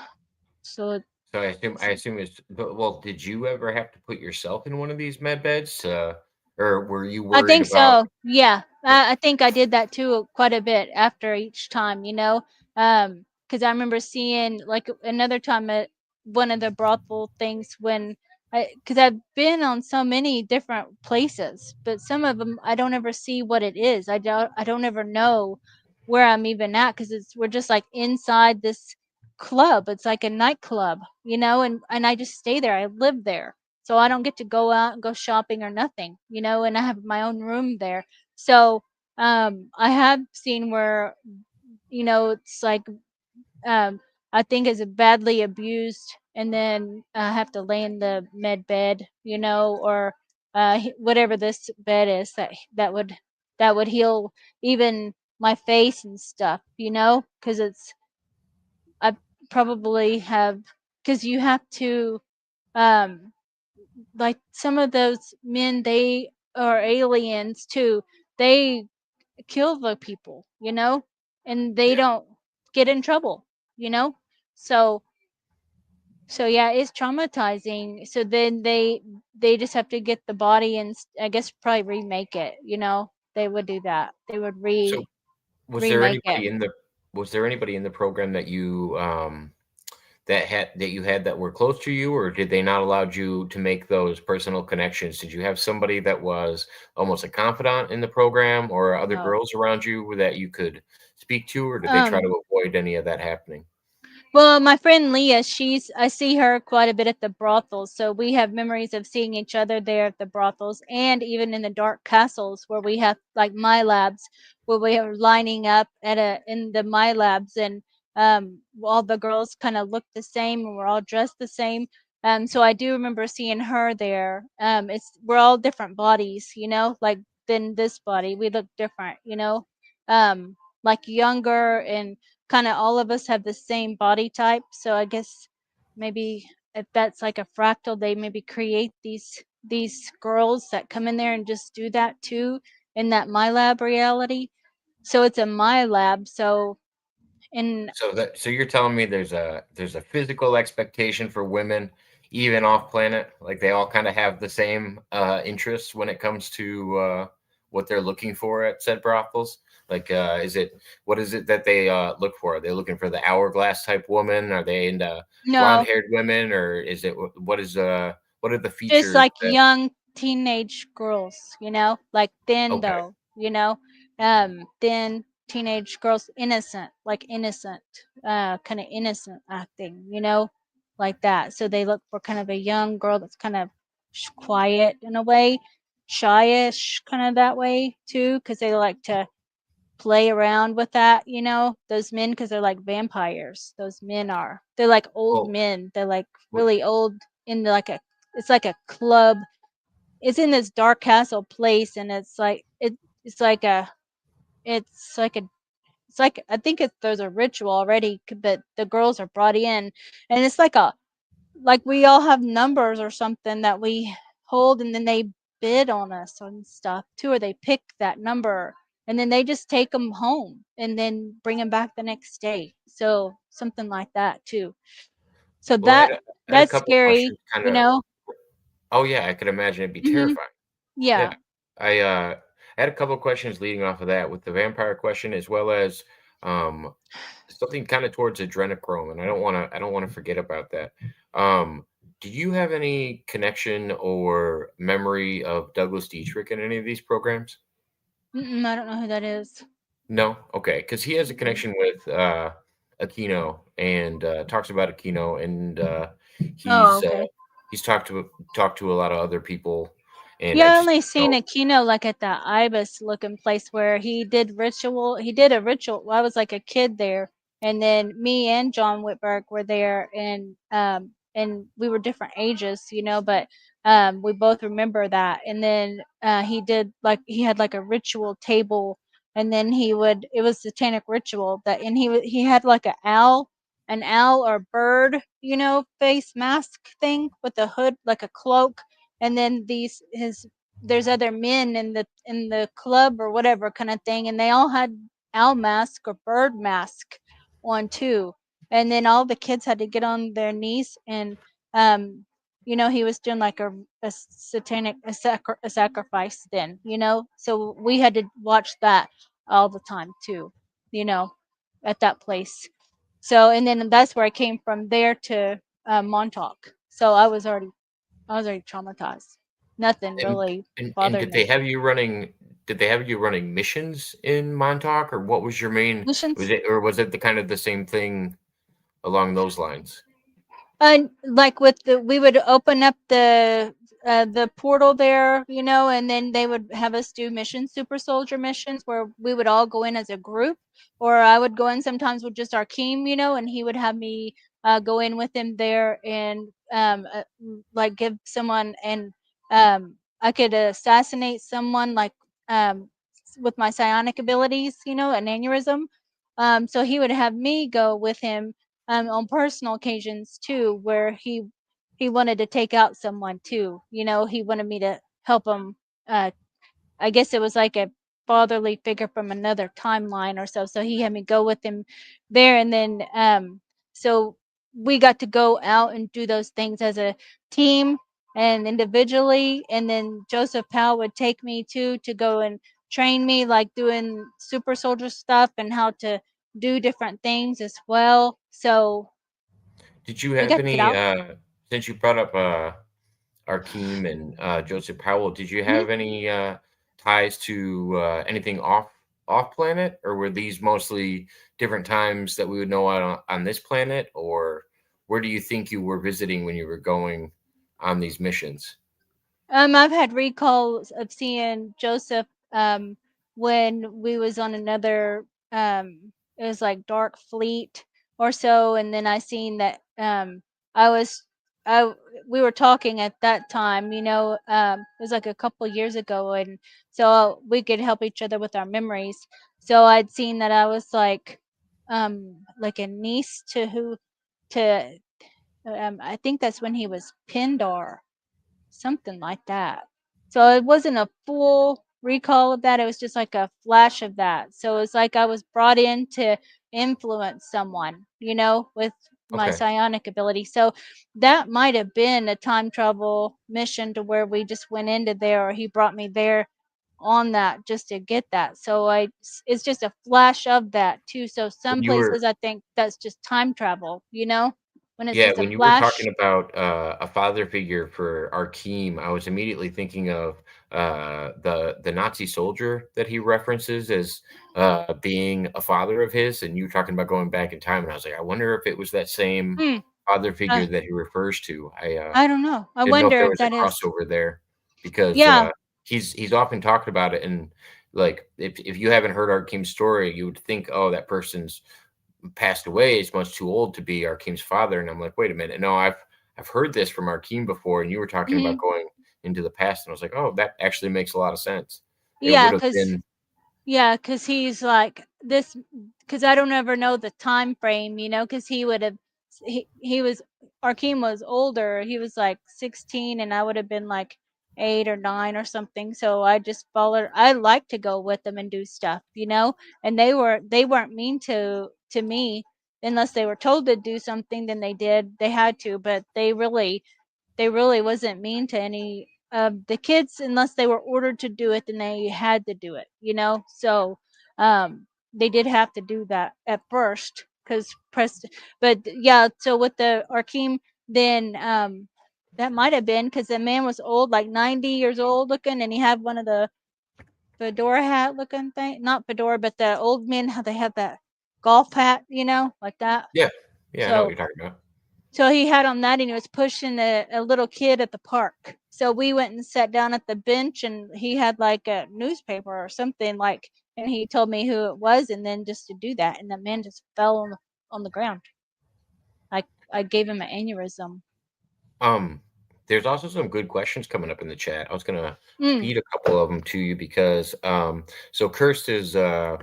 So So I assume it's, but, well, did you ever have to put yourself in one of these med beds, or were you I worried think about? so. Yeah. I think I did that too quite a bit after each time, because I remember seeing like another time at one of the brothel things, when because I've been on so many different places, but some of them I don't ever see what it is. I don't ever know where I'm even at, because we're just like inside this club. It's like a nightclub, and I just stay there. I live there. So I don't get to go out and go shopping or nothing, and I have my own room there. So I have seen where, it's like I think is badly abused, and then I have to lay in the med bed, or whatever this bed is, that would heal even my face and stuff, because I probably have, because you have to um like some of those men, they are aliens too. They kill the people, and they Yeah. don't get in trouble, you know so yeah, it's traumatizing. So then they just have to get the body and I guess probably remake it. They would do that. They would So was there remake it. anybody in the was there anybody in the program that you that you had that were close to you, or did they not allow you to make those personal connections? Did you have somebody that was almost a confidant in the program, or other No. girls around you that you could speak to, or did they try um to avoid any of that happening? Well, my friend Leah, I see her quite a bit at the brothels. So we have memories of seeing each other there at the brothels, and even in the dark castles where we have like my labs, where we are lining up in the my labs. And all the girls kind of look the same, and we're all dressed the same. So I do remember seeing her there. We're all different bodies, like than this body. We look different, like younger, and kind of all of us have the same body type. So I guess maybe if that's like a fractal, they maybe create these girls that come in there and just do that too, in that my lab reality. So it's a my lab. So and So you're telling me there's a physical expectation for women, even off planet, like they all kind of have the same interests when it comes to what they're looking for at said brothels? Like, what is it that they look for? Are they looking for the hourglass type woman? Are they into blonde no, haired women, or is it what are the just features like that? young teenage girls, like thin Okay, though, thin teenage girls, innocent, like innocent, kind of innocent acting, like that. So they look for kind of a young girl that's kind of quiet in a way, shyish, kind of that way too, because they like to play around with that, those men, because they're like vampires. Those men they're like old well, men. They're like w- really old, in like it's like a club. It's in this dark castle place, and it's like a it's like a it's like, I think there's a ritual already, but the girls are brought in, and it's like we all have numbers or something that we hold, and then they bid on us on stuff too, or they pick that number, and then they just take them home and then bring them back the next day. So something like that too. So Well, I had a that's couple of scary, questions kind you of. know. Oh, yeah, I could imagine it'd be Hmm. terrifying. Yeah. Yeah. I had a couple of questions leading off of that with the vampire question as well as um, something kind of towards adrenochrome, and I don't want to forget about that. Um, do you have any connection or memory of Douglas Dietrich in any of these programs? I don't know who that is. No? Okay, because he has a Mm-mm. connection with Aquino and talks about Aquino, and Oh, he's uh, okay. he's talked to a lot of other people, and I Yeah, I just only don't seen know. Aquino like at the Ibis looking place where he did ritual. He did a ritual. Well, I was like a kid there, and then me and John Whitberg were there, and we were different ages, you know, but we both remember that. And then he did like he had like a ritual table, and then he would it was satanic ritual that, and he had like an owl or bird, you know, face mask thing with a hood like a cloak, and then these his there's other men in the club or whatever kind of thing, and they all had owl mask or bird mask on too, and then all the kids had to get on their knees, and um you know, he was doing like a satanic a sacrifice then, you know, so we had to watch that all the time too, you know, at that place. So and then that's where I came from there to Montauk. So I was already traumatized. Nothing really And bothered did they me. have you running? Did they have you running missions in Montauk, or what was your main? Missions? Was it the kind of the same thing along those lines? Like with we would open up the portal there, you know, and then they would have us do missions, super soldier missions, where we would all go in as a group, or I would go in sometimes with just Arkeem, you know, and he would have me go in with him there and like give someone, and I could assassinate someone like um, with my psionic abilities, you know, an aneurysm. So he would have me go with him on personal occasions too, where he wanted to take out someone too. You know, he wanted me to help him. I guess it was like a fatherly figure from another timeline or so. So he had me go with him there, and then so we got to go out and do those things as a team and individually. And then Joseph Powell would take me to go and train me, like doing super soldier stuff and how to do different things as well. So Did you we have got to get any? out. Since you brought up Arkeem and Joseph Powell, did you Mhm. have any ties to anything off planet, or were these mostly different times that we would know on this planet, or where do you think you were visiting when you were going on these missions? I've had recalls of seeing Joseph when we was on another it was like Dark Fleet or so, and then I seen that I was I we were talking at that time, you know, it was like a couple years ago, and so we could help each other with our memories. So I'd seen that I was like a niece to who to I think that's when he was Pindar, something like that. So it wasn't a full recall of that. It was just like a flash of that. So it's like I was brought in to influence someone, you know, with my Okay. psionic ability. So that might have been a time travel mission to where we just went into there, or he brought me there on that just to get that. So it's just a flash of that too. So When some you were places I think that's just time travel, you know, when it's Yeah, just a when you were flash. talking about a father figure for Arkeem, I was immediately thinking of the Nazi soldier that he references as being a father of his, and you were talking about going back in time, and I was like, I wonder if it was that same Hmm. father figure Uh, that he refers to. I don't know. I Didn't know if wonder there if was a that is. crossover there because Yeah. he's often talked about it, and like if you haven't heard Arkeem's story, you would think, oh, that person's passed away is much too old to be Arkeem's father. And I'm like, wait a minute. No, I've heard this from Arkeem before. And you were talking about Mhm. going into the past. And I was like, oh, that actually makes a lot of sense. It Yeah, would have cause been yeah, cause he's like this. Cause I don't ever know the time frame, you know, cause he would have he was Arkeem was older. He was like 16 and I would have been like 8 or 9 or something. So I just followed. I like to go with them and do stuff, and they weren't mean to me unless they were told to do something, then they had to, but they really wasn't mean to any of the kids unless they were ordered to do it, then they had to do it. So they did have to do that at first because but yeah, so with the Arkeem, then that might have been because the man was old, like 90 years old looking, and he had one of the fedora hat looking thing, not fedora, but the old men, how they have that golf hat, like that. Yeah. Yeah, I know what So you're talking about. so he had on that and he was pushing a little kid at the park. So we went and sat down at the bench and he had like a newspaper or something like, and he told me who it was, and then just to do that, and the man just fell on the ground. I gave him an aneurysm. There's also some good questions coming up in the chat. I was gonna Mm. feed a couple of them to you because so Kirst is a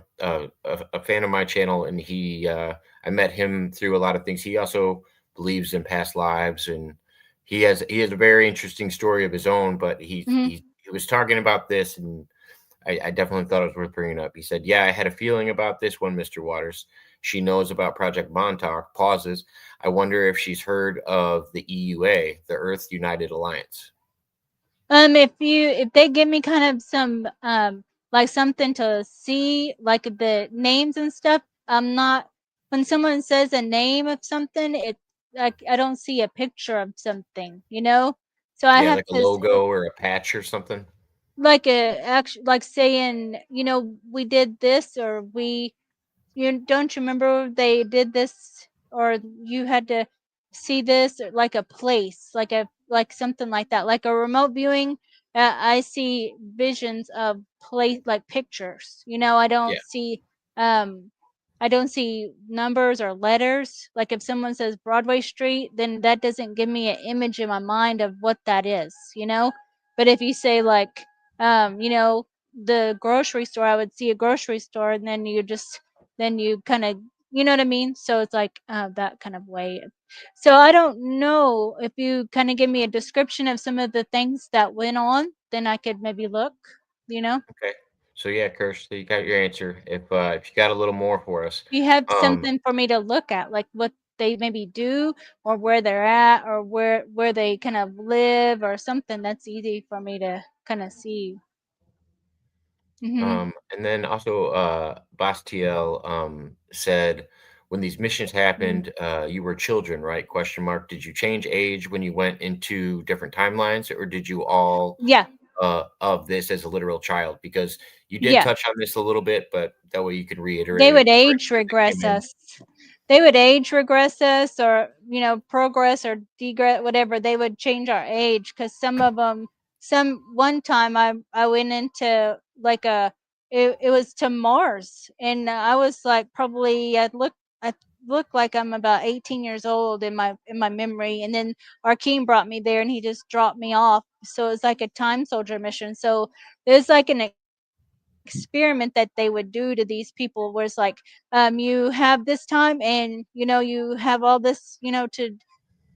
fan of my channel, and I met him through a lot of things. He also believes in past lives, and he has a very interesting story of his own. But Hmm. he was talking about this, and I definitely thought it was worth bringing up. He said, "Yeah, I had a feeling about this one, Mr. Waters. She knows about Project Montauk." Pauses. "I wonder if she's heard of the EUA, the Earth United Alliance." If they give me kind of some like something to see, like the names and stuff, I'm not. When someone says a name of something, it like I don't see a picture of something. So I Yeah, have like a to logo or a patch or something. like a actually like saying, we did this, or you don't you remember they did this, or you had to see this, or like a place, like something like that, like a remote viewing. I see visions of place, like pictures. Yeah, Um, I don't see numbers or letters. Like if someone says Broadway Street, then that doesn't give me an image in my mind of what that is. But if you say like, the grocery store, I would see a grocery store, and then you kind of, you know what I mean? So it's like that kind of way. So I don't know, if you kind of give me a description of some of the things that went on, then I could maybe look, you know. okay. So yeah, Kirsty, you got your answer. If you got a little more for us, You have um, something for me to look at, like what they maybe do, or where they're at, or where they kind of live, or something that's easy for me to kind of see. Hmm. and then also Bastiel said, when these missions happened, you were children, right? Question mark. Did you change age when you went into different timelines, or did you all Yeah, of this as a literal child? Because you did yeah. touch on this a little bit, but that way you can They reiterate would it for age anybody that regress came in. us. They would age regress us, or progress or degress, whatever. They would change our age, because some of them, one time I went into like it was to Mars, and I was like, probably I look like I'm about 18 years old in my memory, and then Arkeem brought me there and he just dropped me off. So it's like a time soldier mission. So it's like an experiment that they would do to these people, where it's like, you have this time, and you have all this, to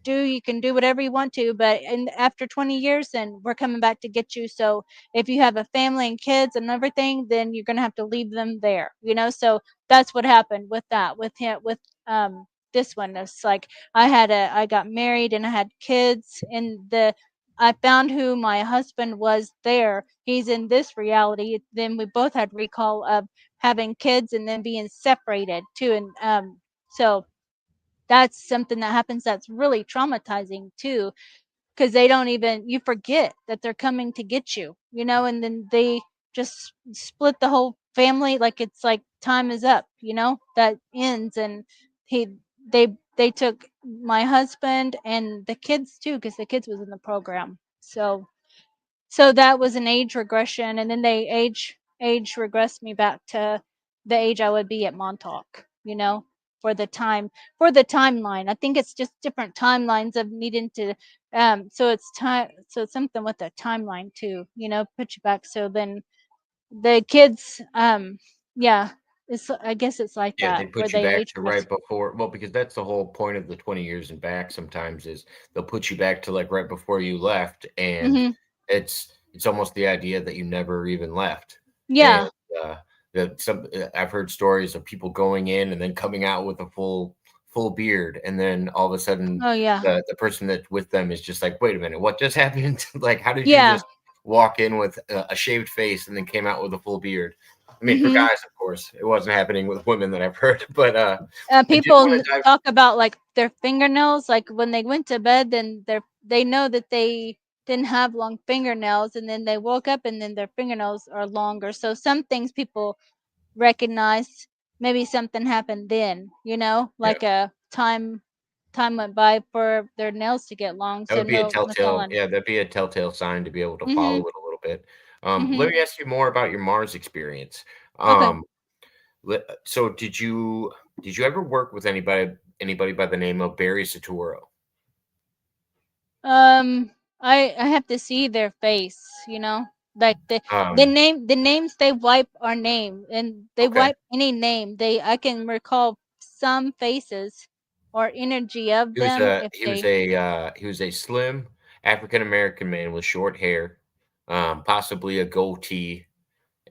do. You can do whatever you want to, but after 20 years, then we're coming back to get you. So if you have a family and kids and everything, then you're going to have to leave them there. So that's what happened with that, with him, with this one. It's like I got married and I had kids, and I found who my husband was there. He's in this reality. Then we both had recall of having kids and then being separated too. And so that's something that happens, that's really traumatizing too, because they don't even, you forget that they're coming to get you, and then they just split the whole family, like it's like time is up, that ends. And he they took my husband and the kids too, because the kids was in the program. So that was an age regression, and then they age regressed me back to the age I would be at Montauk, for the timeline. I think it's just different timelines of needing to so it's time, so it's something with the timeline too, put you back. So then the kids, yeah, I guess it's like Yeah, they that, where put you they back age to regress. right before. Well, because that's the whole point of the 20 years and back. Sometimes is they'll put you back to like right before you left, and Mhm. it's almost the idea that you never even left. Yeah. And that I've heard stories of people going in and then coming out with a full beard, and then all of a sudden Oh yeah. the person that's with them is just like, wait a minute, what just happened? Like, how did you Yeah. just walk in with a shaved face and then came out with a full beard? I mean, for Hmm. guys, of course, it wasn't happening with women that I've heard, but I did People want to dive. talk about like their fingernails, like when they went to bed, then they know that they didn't have long fingernails, and then they woke up and then their fingernails are longer. So some things people recognize, maybe something happened then, Yeah, like a time went by for their nails to get long. that So would be a no telltale. telling. Yeah, that'd be a telltale sign to be able to follow Mhm. it a little bit. Let Mhm. me ask you more about your Mars experience. Okay. Um, so did you ever work with anybody by the name of Barry Saturo? Um, I have to see their face, like Um, the names, they wipe our name, and they okay. wipe any name. I can recall some faces or energy of He was them a if he was they. a he was a slim African American man with short hair, possibly a goatee,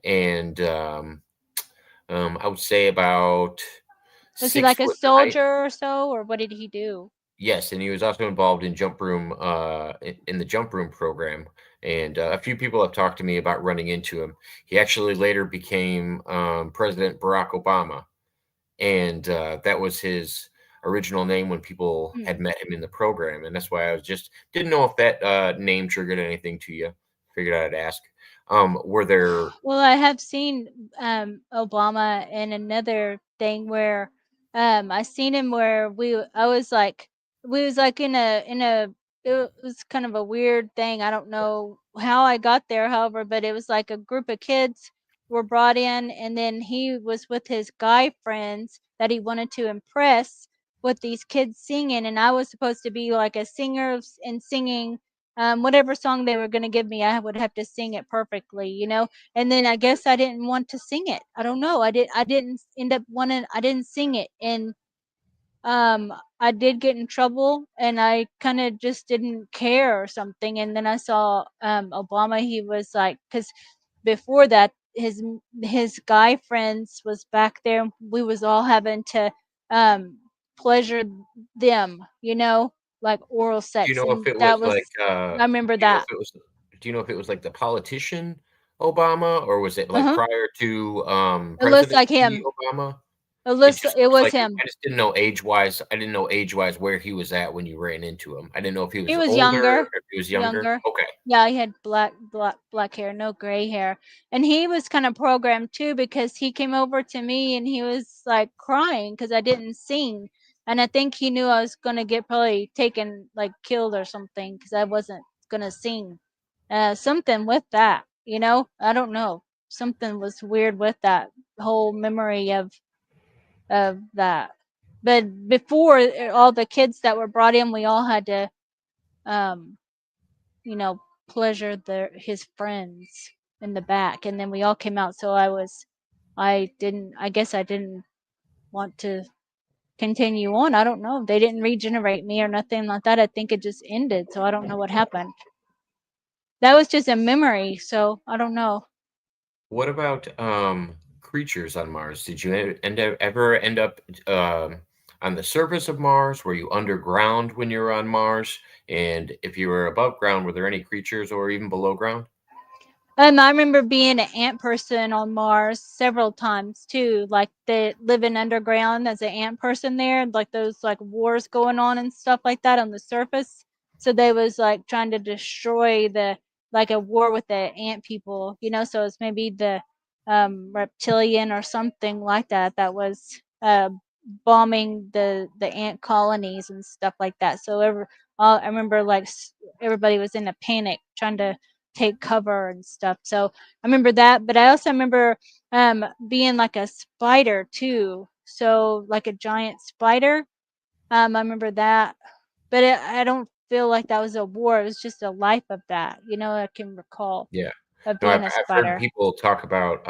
and I would say about Was he six like a foot height. soldier or so, or what did he do? Yes, and he was also involved in jump room in the jump room program. And a few people have talked to me about running into him. He actually later became President Barack Obama, and that was his original name when people Hmm. had met him in the program, and that's why I was just didn't know if that name triggered anything to you. Figured I'd ask. Were there? Well, I have seen Obama in another thing where I seen him where we was like in a it was kind of a weird thing. I don't know how I got there, however, but it was like a group of kids were brought in, and then he was with his guy friends that he wanted to impress with these kids singing, and I was supposed to be like a singer and singing whatever song they were going to give me. I would have to sing it perfectly, and then I guess I didn't want to sing it. I don't know. I didn't end up wanting. I didn't sing it, and I did get in trouble, and I kind of just didn't care or something. And then I saw Obama. He was like, because before that, his guy friends was back there. We was all having to um pleasure them, like oral Do you sex, know if and it that was like? was. I remember Do you know if that. it was? Do you know if it was like the politician Obama, or was it Uh like huh. prior to It looks like presidency him. Obama? It It looks. just It looks was like him. him. I just didn't know age wise. I didn't know age wise where he was at when you ran into him. I didn't know if he He was was older, younger, if he was younger. younger. Okay. Yeah, he had black hair, no gray hair. And he was kind of programmed too because he came over to me and he was like crying because I didn't sing. And I think he knew I was gonna get probably taken, like killed or something, because I wasn't gonna sing. Something with that, I don't know. Something was weird with that whole memory of that. But before, all the kids that were brought in, we all had to um you know, pleasure his friends in the back, and then we all came out. So I guess I didn't want to continue on. I don't know. They didn't regenerate me or nothing like that. I think it just ended. So I don't know what happened. That was just a memory. So I don't know. What about creatures on Mars? Did you ever end up on the surface of Mars? Were you underground when you were on Mars? And if you were above ground, were there any creatures or even below ground? I remember being an ant person on Mars several times too, like the living underground as an ant person there, like those like wars going on and stuff like that on the surface. So they was like trying to destroy like a war with the ant people, so it's maybe the reptilian or something like that that was bombing the ant colonies and stuff like that. So I remember like everybody was in a panic trying to take cover and stuff. So I remember that, but I also remember being like a spider too. So like a giant spider. I remember that, but I don't feel like that was a war. It was just a life of that. I can recall Yeah. of No, being a I've heard spider. people talk about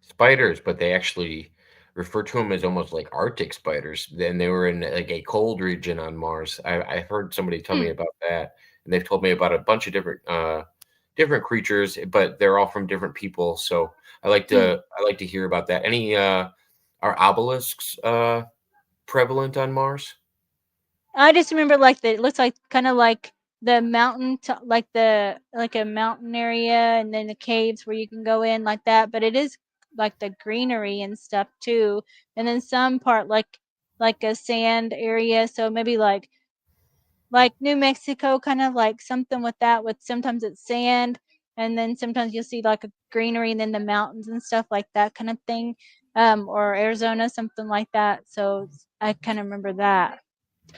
spiders, but they actually refer to them as almost like Arctic spiders. Then they were in like a cold region on Mars. I've heard somebody tell me Hmm. about that, and they've told me about a bunch of different different creatures, but they're all from different people. So I like to hear about that. Any are obelisks prevalent on Mars? I just remember like it looks like kind of like the mountain, like a mountain area, and then the caves where you can go in like that. But it is like the greenery and stuff too, and then some part like a sand area. So maybe like New Mexico, kind of like something with that. With sometimes it's sand, and then sometimes you'll see like a greenery, and then the mountains and stuff like that kind of thing. Or Arizona, something like that. So I kind of remember that.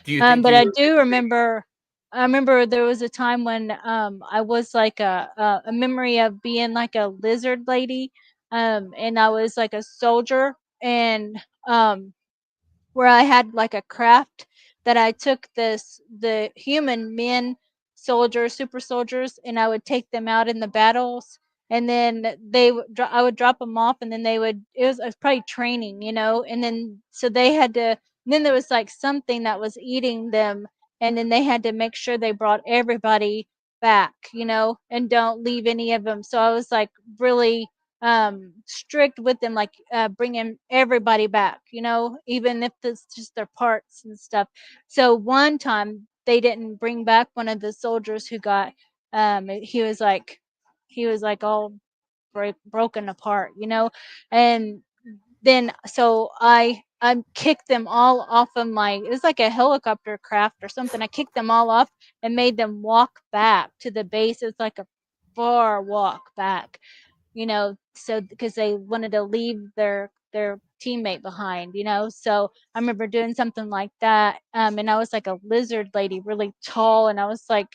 Do you think But you I were do visiting? remember. I remember there was a time when I was like a memory of being like a lizard lady, and I was like a soldier, and where I had like a craft that I took the human men soldiers, super soldiers, and I would take them out in the battles, and then I would drop them off, and then it was probably training, and then so they had to. Then there was like something that was eating them, and then they had to make sure they brought everybody back, and don't leave any of them. So I was like really strict with them, like bringing everybody back, even if it's just their parts and stuff. So one time they didn't bring back one of the soldiers who got he was like all broken apart, and then so I kicked them all off of it was like a helicopter craft or something. I kicked them all off and made them walk back to the base. It's like a far walk back, so because they wanted to leave their teammate behind, so I remember doing something like that, and I was like a lizard lady, really tall, and I was like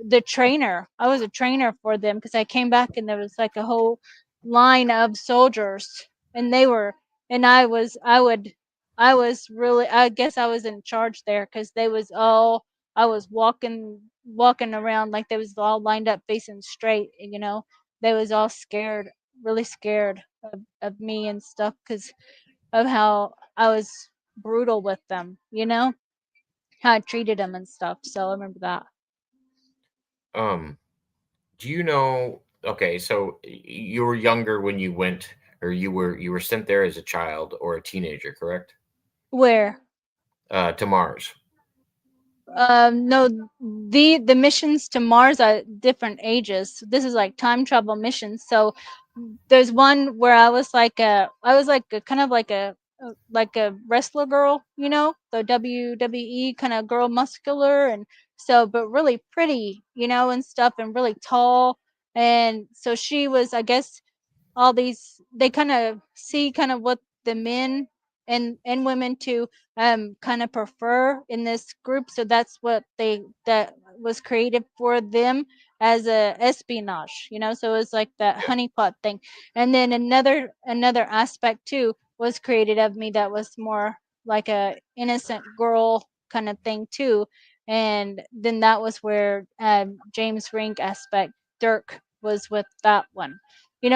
the trainer. I was a trainer for them because I came back and there was like a whole line of soldiers, and they were and I was really, I guess I was in charge there because they was all I was walking around like they was all lined up facing straight, they was all scared, really scared of me and stuff because of how I was brutal with them, how I treated them and stuff. So I remember that. Um, do you know? Okay, so you were younger when you went, or you were sent there as a child or a teenager, correct? Where? To Mars. No, the missions to Mars are different ages. This is like time travel missions. So there's one where I was like a kind of like a wrestler girl, the WWE kind of girl, muscular, and so but really pretty, and stuff, and really tall. And so she was, I guess, all these they kind of see kind of what the men and women to kind of prefer in this group, so that's what that was created for them as a espionage, so it's like that Yeah. honeypot thing. And then another aspect too was created of me that was more like a innocent girl kind of thing too. And then that was where James Rink aspect Dirk was with that one,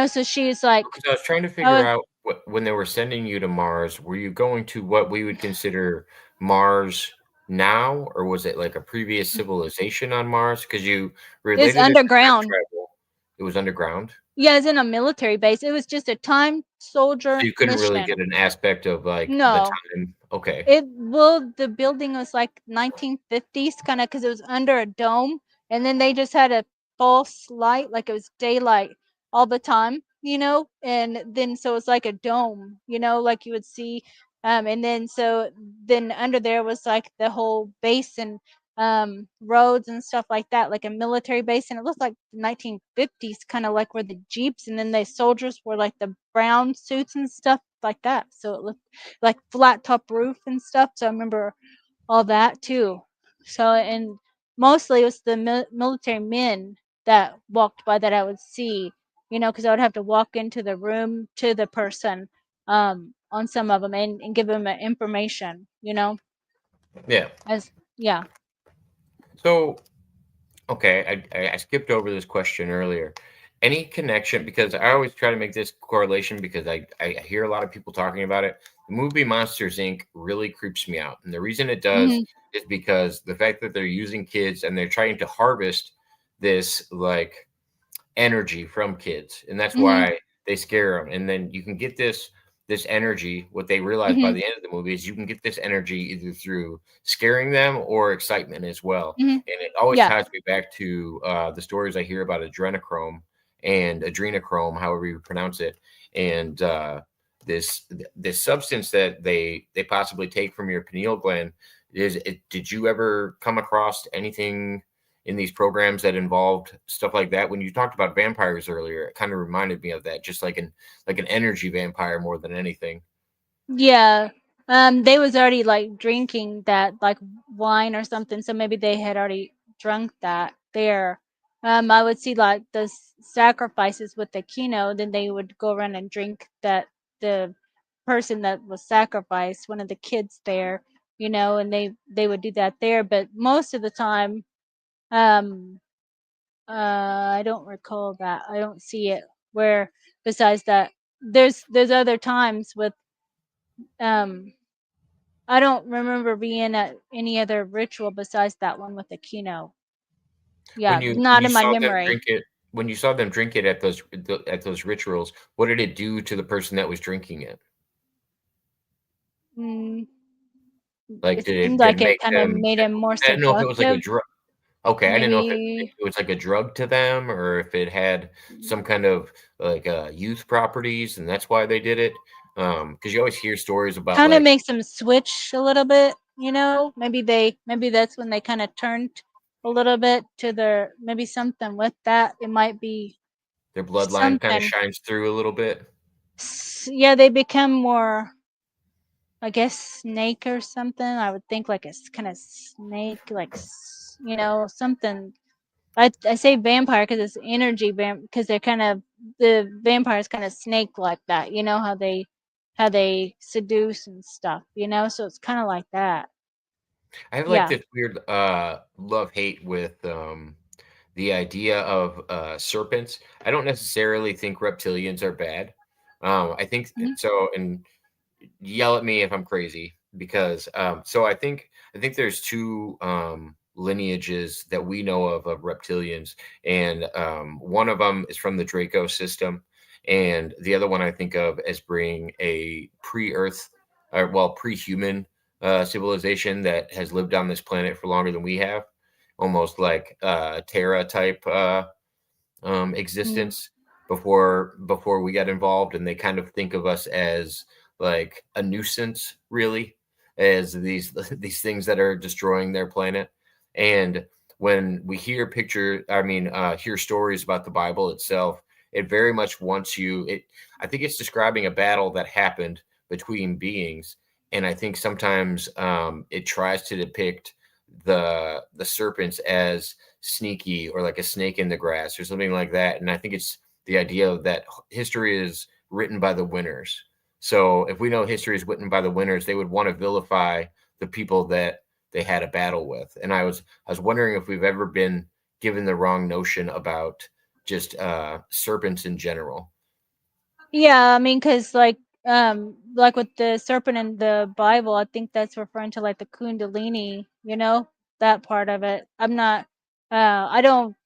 so she's like, Because I was trying to I figure was out when they were sending you to Mars, were you going to what we would consider Mars now, or was it like a previous civilization on Mars? Because you it's related it to time underground. travel. It was underground, Yeah, it's in a military base. It was just a time so soldier you couldn't really mission. get an aspect of like the No, time. Okay. the building was like 1950s kind of because it was under a dome, and then they just had a false light, like it was daylight all the time, and then so it's like a dome, like you would see, and then so then under there was like the whole base and roads and stuff like that, like a military base, and it looked like the 1950s, kind of like where the jeeps, and then the soldiers were like the brown suits and stuff like that, so it looked like flat top roof and stuff. So I remember all that too. So, and mostly it was the military men that walked by that I would see, because I would have to walk into the room to the person on some of them, and give them information, Yeah. as yeah. So okay, I skipped over this question earlier. Any connection? Because I always try to make this correlation because I hear a lot of people talking about it. The movie Monsters Inc. really creeps me out. And the reason it does Hmm. is because the fact that they're using kids and they're trying to harvest this like energy from kids, and that's Mhm. why they scare them. And then you can get this energy. What they realize by Mhm. the end of the movie is you can get this energy either through scaring them or excitement as well. Mhm. And it always Yeah. ties me back to the stories I hear about adrenochrome and adrenochrome, however you pronounce it, and this substance that they possibly take from your pineal gland. Did you ever come across anything in these programs that involved stuff like that? When you talked about vampires earlier, it kind of reminded me of that, just like an energy vampire more than anything. Yeah. They was already like drinking that like wine or something, so maybe they had already drunk that there. I would see like the sacrifices with the kino, then they would go around and drink that the person that was sacrificed, one of the kids there, and they would do that there. But most of the time, um, I don't recall that. I don't see it. Where besides that, there's other times with um I don't remember being at any other ritual besides that one with the kino. When Yeah, you not in my saw them memory. drink it, when you saw them drink it at those rituals, what did it do to the person that was drinking it? Mm, Like, it seemed like did it it make kind of them? made him more I didn't know if it was like a seductive, drug. Okay, I didn't know if maybe. it was like a drug to them or if it had some kind of like youth properties, and that's why they did it. Because you always hear stories about Kind of like makes them switch a little bit, maybe that's when they kind of turned a little bit to their maybe something with that. It might be their bloodline kind of something. shines through a little bit. Yeah, they become more, I guess, snake or something. I would think like a kind of snake, like something. I say vampire because it's energy because they're kind of the vampires kind of snake like that. You know how they seduce and stuff. So it's kind of like that. I have like Yeah. this weird love hate with the idea of serpents. I don't necessarily think reptilians are bad. I think Mhm. so, and yell at me if I'm crazy because so I think there's two lineages that we know of reptilians, and one of them is from the Draco system, and the other one I think of as being a pre-Earth, or well, pre-human civilization that has lived on this planet for longer than we have, almost like Terra type Mhm. existence before we got involved, and they kind of think of us as like a nuisance, really, as these things that are destroying their planet. And when we hear stories about the Bible itself, it very much wants you. I think it's describing a battle that happened between beings, and I think sometimes it tries to depict the serpents as sneaky or like a snake in the grass or something like that. And I think it's the idea of that history is written by the winners. So if we know history is written by the winners, they would want to vilify the people that they had a battle with. And I was wondering if we've ever been given the wrong notion about just serpents in general. Yeah, I mean, cause like with the serpent in the Bible, I think that's referring to like the Kundalini. That part of it. I'm not. I don't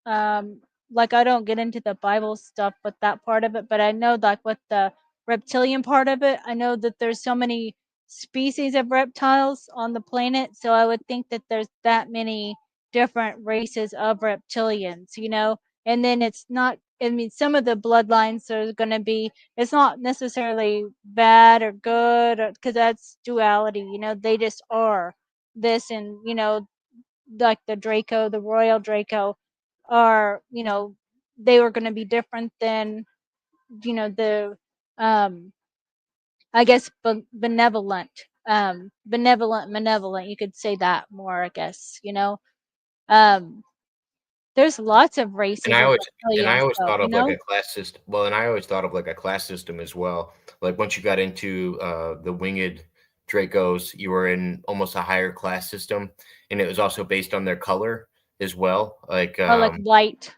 um I don't get into the Bible stuff with that part of it, but I know like with the reptilian part of it, I know that there's so many species of reptiles on the planet, so I would think that there's that many different races of reptilians. And then it's not, I mean, some of the bloodlines are going to be, it's not necessarily bad or good, because that's duality. They just are this, and like the Draco, the royal Draco, are, they were going to be different than, the, um, I guess, benevolent, malevolent. You could say that more, I guess, um, there's lots of And races I of always and I reptilians, always though, thought of like a class system. Well, and I always thought of like a class system as well. Like once you got into the winged Dracos, you were in almost a higher class system, and it was also based on their color as well. Like or like white.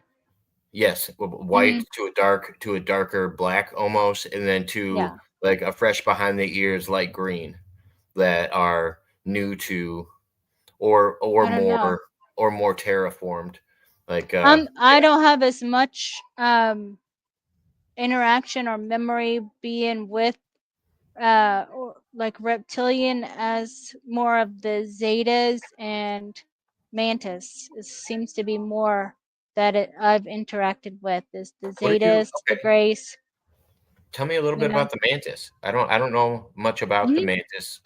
yes, Hmm. white to a darker black almost, and then to Yeah, like a fresh behind the ears light green that are new to or I don't know. more terraformed. Like, I don't have as much interaction or memory being with or like reptilian as more of the zetas and mantis. It seems to be more that I've interacted with is the what are you? zetas, the Okay, grace, tell me a little you bit know. about the mantis. I don't know much about the Mhm. mantis.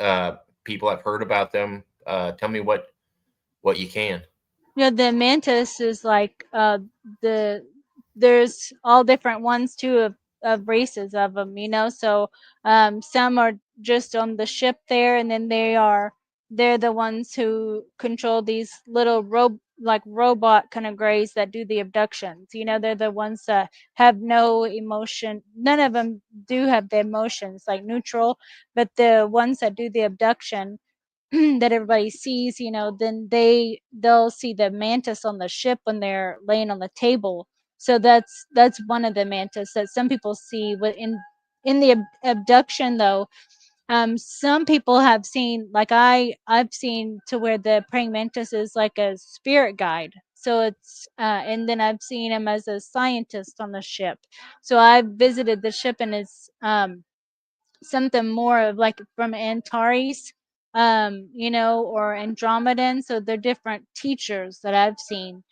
People I've heard about them. Tell me what you can. The mantis is like the there's all different ones too of races of them, so some are just on the ship there, and then they're the ones who control these little robot kind of grays that do the abductions. They're the ones that have no emotion. None of them do have the emotions, like neutral, but the ones that do the abduction that everybody sees, then they'll see the mantis on the ship when they're laying on the table. So that's one of the mantis that some people see. In the abduction though, some people have seen, like I've seen, to where the praying mantis is like a spirit guide. So it's and then I've seen him as a scientist on the ship. So I've visited the ship, and it's something more of like from Antares, or Andromedan. So they're different teachers that I've seen.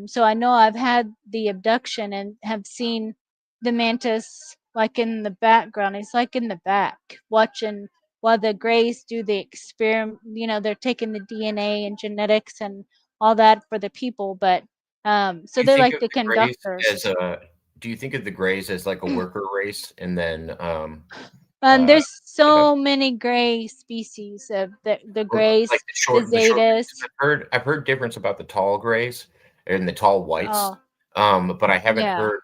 So I know I've had the abduction and have seen the mantis like in the background. It's like in the back watching while the Greys do the experiment. They're taking the DNA and genetics and all that for the people, but so Do you they're think like of the the Greys as conductors. a? Do you think of the Greys as like a worker race, and then uh, There's uh, so many gray species of the or like grays, the the short Greys? 'Cause zetas. I've heard difference about the tall Greys and the tall whites. Oh, But I haven't yeah. heard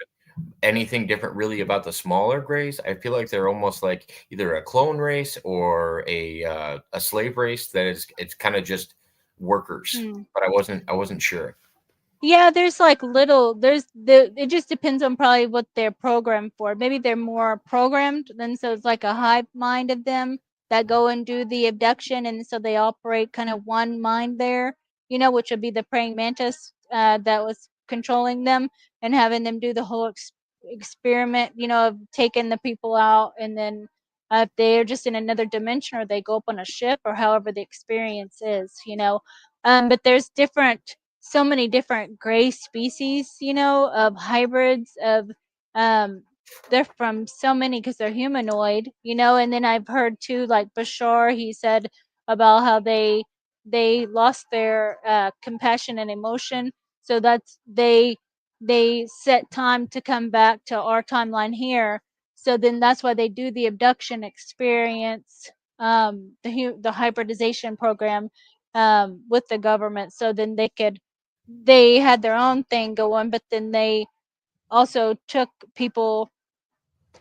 anything different really about the smaller Greys. I feel like they're almost like either a clone race or a slave race that is it's kind of just workers. Hmm. But I wasn't sure. Yeah, there's like little there's the it just depends on probably what they're programmed for. Maybe they're more programmed, then so it's like a hive mind of them that go and do the abduction, and so they operate kind of one mind there, which would be the praying mantis that was controlling them and having them do the whole experiment, of taking the people out, and then if they're just in another dimension or they go up on a ship or however the experience is. But there's so many different gray species, of hybrids of they're from so many because they're humanoid, and then I've heard too, like Bashar, he said about how they lost their compassion and emotion. So they set time to come back to our timeline here. So then that's why they do the abduction experience, the hybridization program with the government. So then they had their own thing going, but then they also took people,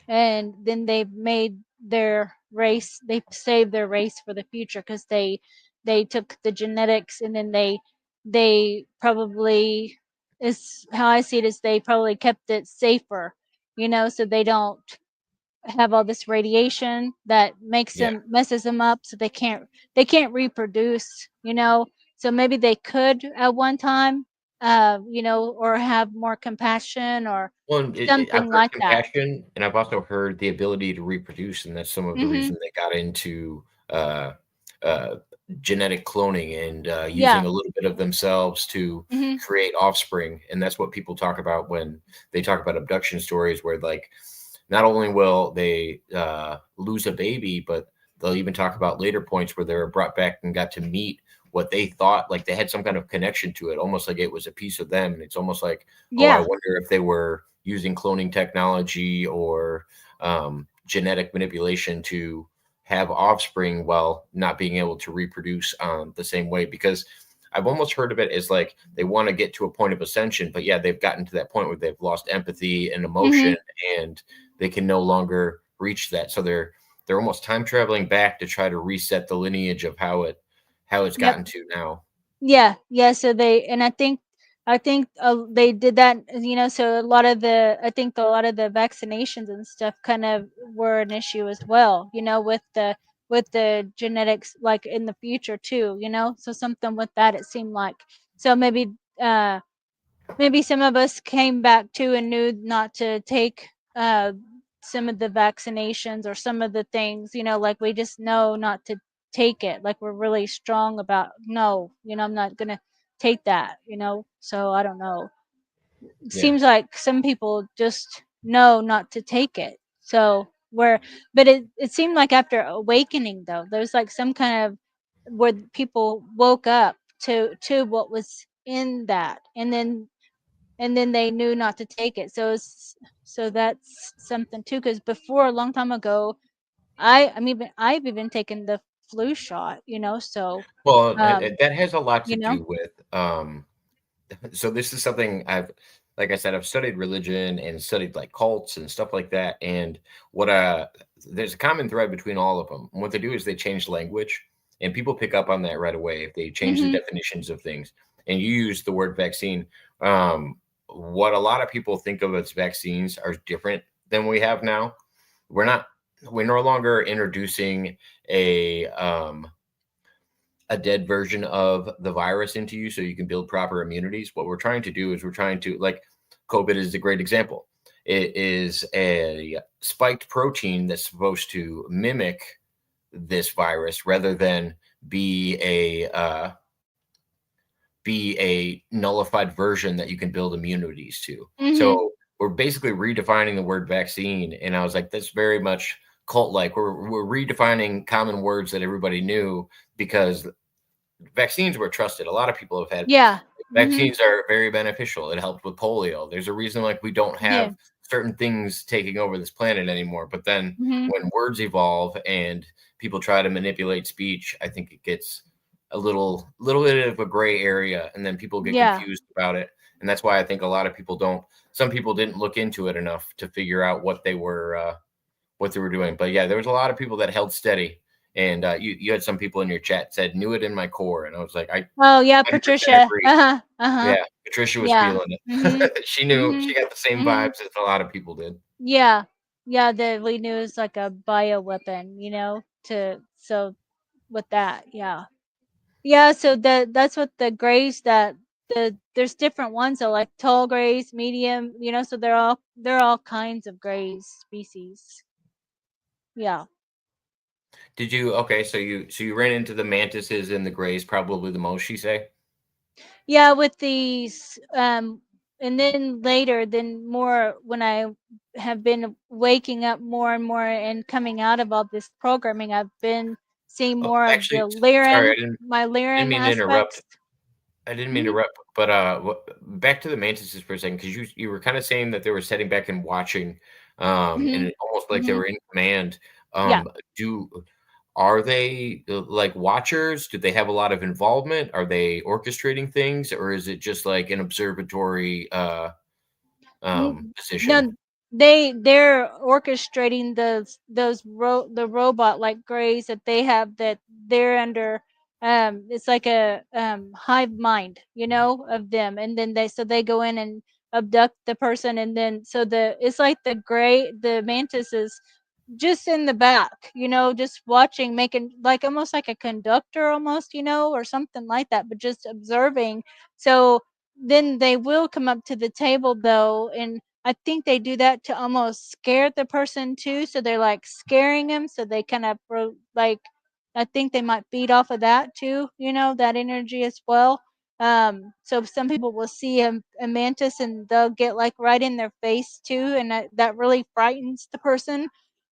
and then they made their race. They saved their race for the future because they took the genetics, and then they probably, is how I see it, is they probably kept it safer, so they don't have all this radiation that makes Yeah. them messes them up, so they can't reproduce, so maybe they could at one time, or have more compassion or Well, I've something heard like that. compassion, and I've also heard the ability to reproduce, and that's some of the Mhm. reason they got into uh, uh, genetic cloning and using Yeah. a little bit of themselves to Mhm. create offspring. And that's what people talk about when they talk about abduction stories, where like not only will they lose a baby, but they'll even talk about later points where they were brought back and got to meet what they thought, like they had some kind of connection to it, almost like it was a piece of them. And it's almost like, oh, I Yeah. wonder if they were using cloning technology or genetic manipulation to have offspring while not being able to reproduce the same way. Because I've almost heard of it as like they want to get to a point of ascension, but yeah, they've gotten to that point where they've lost empathy and emotion, Mhm. and they can no longer reach that. So they're almost time traveling back to try to reset the lineage of how it's Yep. gotten to now. Yeah, yeah. So and I think they did that. So a lot of the vaccinations and stuff kind of were an issue as well. With the genetics, like in the future too. So something with that, it seemed like. So maybe maybe some of us came back to and knew not to take some of the vaccinations or some of the things, like we just know not to take it. Like we're really strong about, no, I'm not going to take that, So I don't know. It Yeah. seems like some people just know not to take it. So but it seemed like after awakening though, there's like some kind of where people woke up to what was in that, and then they knew not to take it. So that's something too, because before, a long time ago, I've even taken the flu shot, so Well, um that has a lot to you know do with so this is something like I said, I've studied religion and studied like cults and stuff like that. And what there's a common thread between all of them. And what they do is they change language, and people pick up on that right away if they change the mhm, definitions of things. And you use the word vaccine. What a lot of people think of as vaccines are different than we have now. We're not. We're no longer introducing a dead version of the virus into you so you can build proper immunities. What we're trying to do is we're trying to, like, COVID is a great example. It is a spiked protein that's supposed to mimic this virus rather than be a nullified version that you can build immunities to. mhm, So we're basically redefining the word vaccine, and I was like, that's very much cult-like. We're redefining common words that everybody knew because vaccines were trusted. A lot of people have had yeah, mhm, vaccines are very beneficial. It helped with polio. There's a reason like we don't yeah, have certain things taking over this planet anymore. But then mhm, when words evolve and people try to manipulate speech, I think it gets a little bit of a gray area, and then people get yeah, confused about it. And that's why I think a lot of people don't. Some people didn't look into it enough to figure out what they were doing. But yeah, there was a lot of people that held steady, and you had some people in your chat said knew it in my core, and I was like, I oh yeah, 100% Patricia, agree. uh-huh, uh-huh, Yeah, Patricia was yeah, feeling mhm, it. She knew she mhm, got the same mhm, vibes as a lot of people did. yeah, yeah, that we knew is like a bio weapon, to so with that, yeah. Yeah, so that's what the grays that there's different ones, so like tall grays, medium, so they're all kinds of grays species. Yeah. Did you okay? So you ran into the mantises and the grays probably the most. She say. Yeah, with these and then later, then more when I have been waking up more and more and coming out of all this programming, I've been seeing Oh, more of actually, the sorry, my I didn't Lyran mean to interrupt. aspects. I didn't mean to Mhm. interrupt, but back to the mantises for a second because you were kind of saying that they were sitting back and watching, and Mhm. it almost like they Mhm. were in command. Yeah. Do Are they like watchers? Do they have a lot of involvement? Are they orchestrating things, or is it just like an observatory position? No, they're orchestrating the robot like grays that they have, that they're under. It's like a hive mind, of them, and then they go in and abduct the person, and then it's like the mantis is just in the back, just watching, making like almost like a conductor, almost, or something like that, but just observing. So then they will come up to the table though, and I think they do that to almost scare the person too. So they're like scaring them, so they kind of like, I think they might feed off of that too, that energy as well. So some people will see a mantis and they'll get like right in their face too, and that really frightens the person,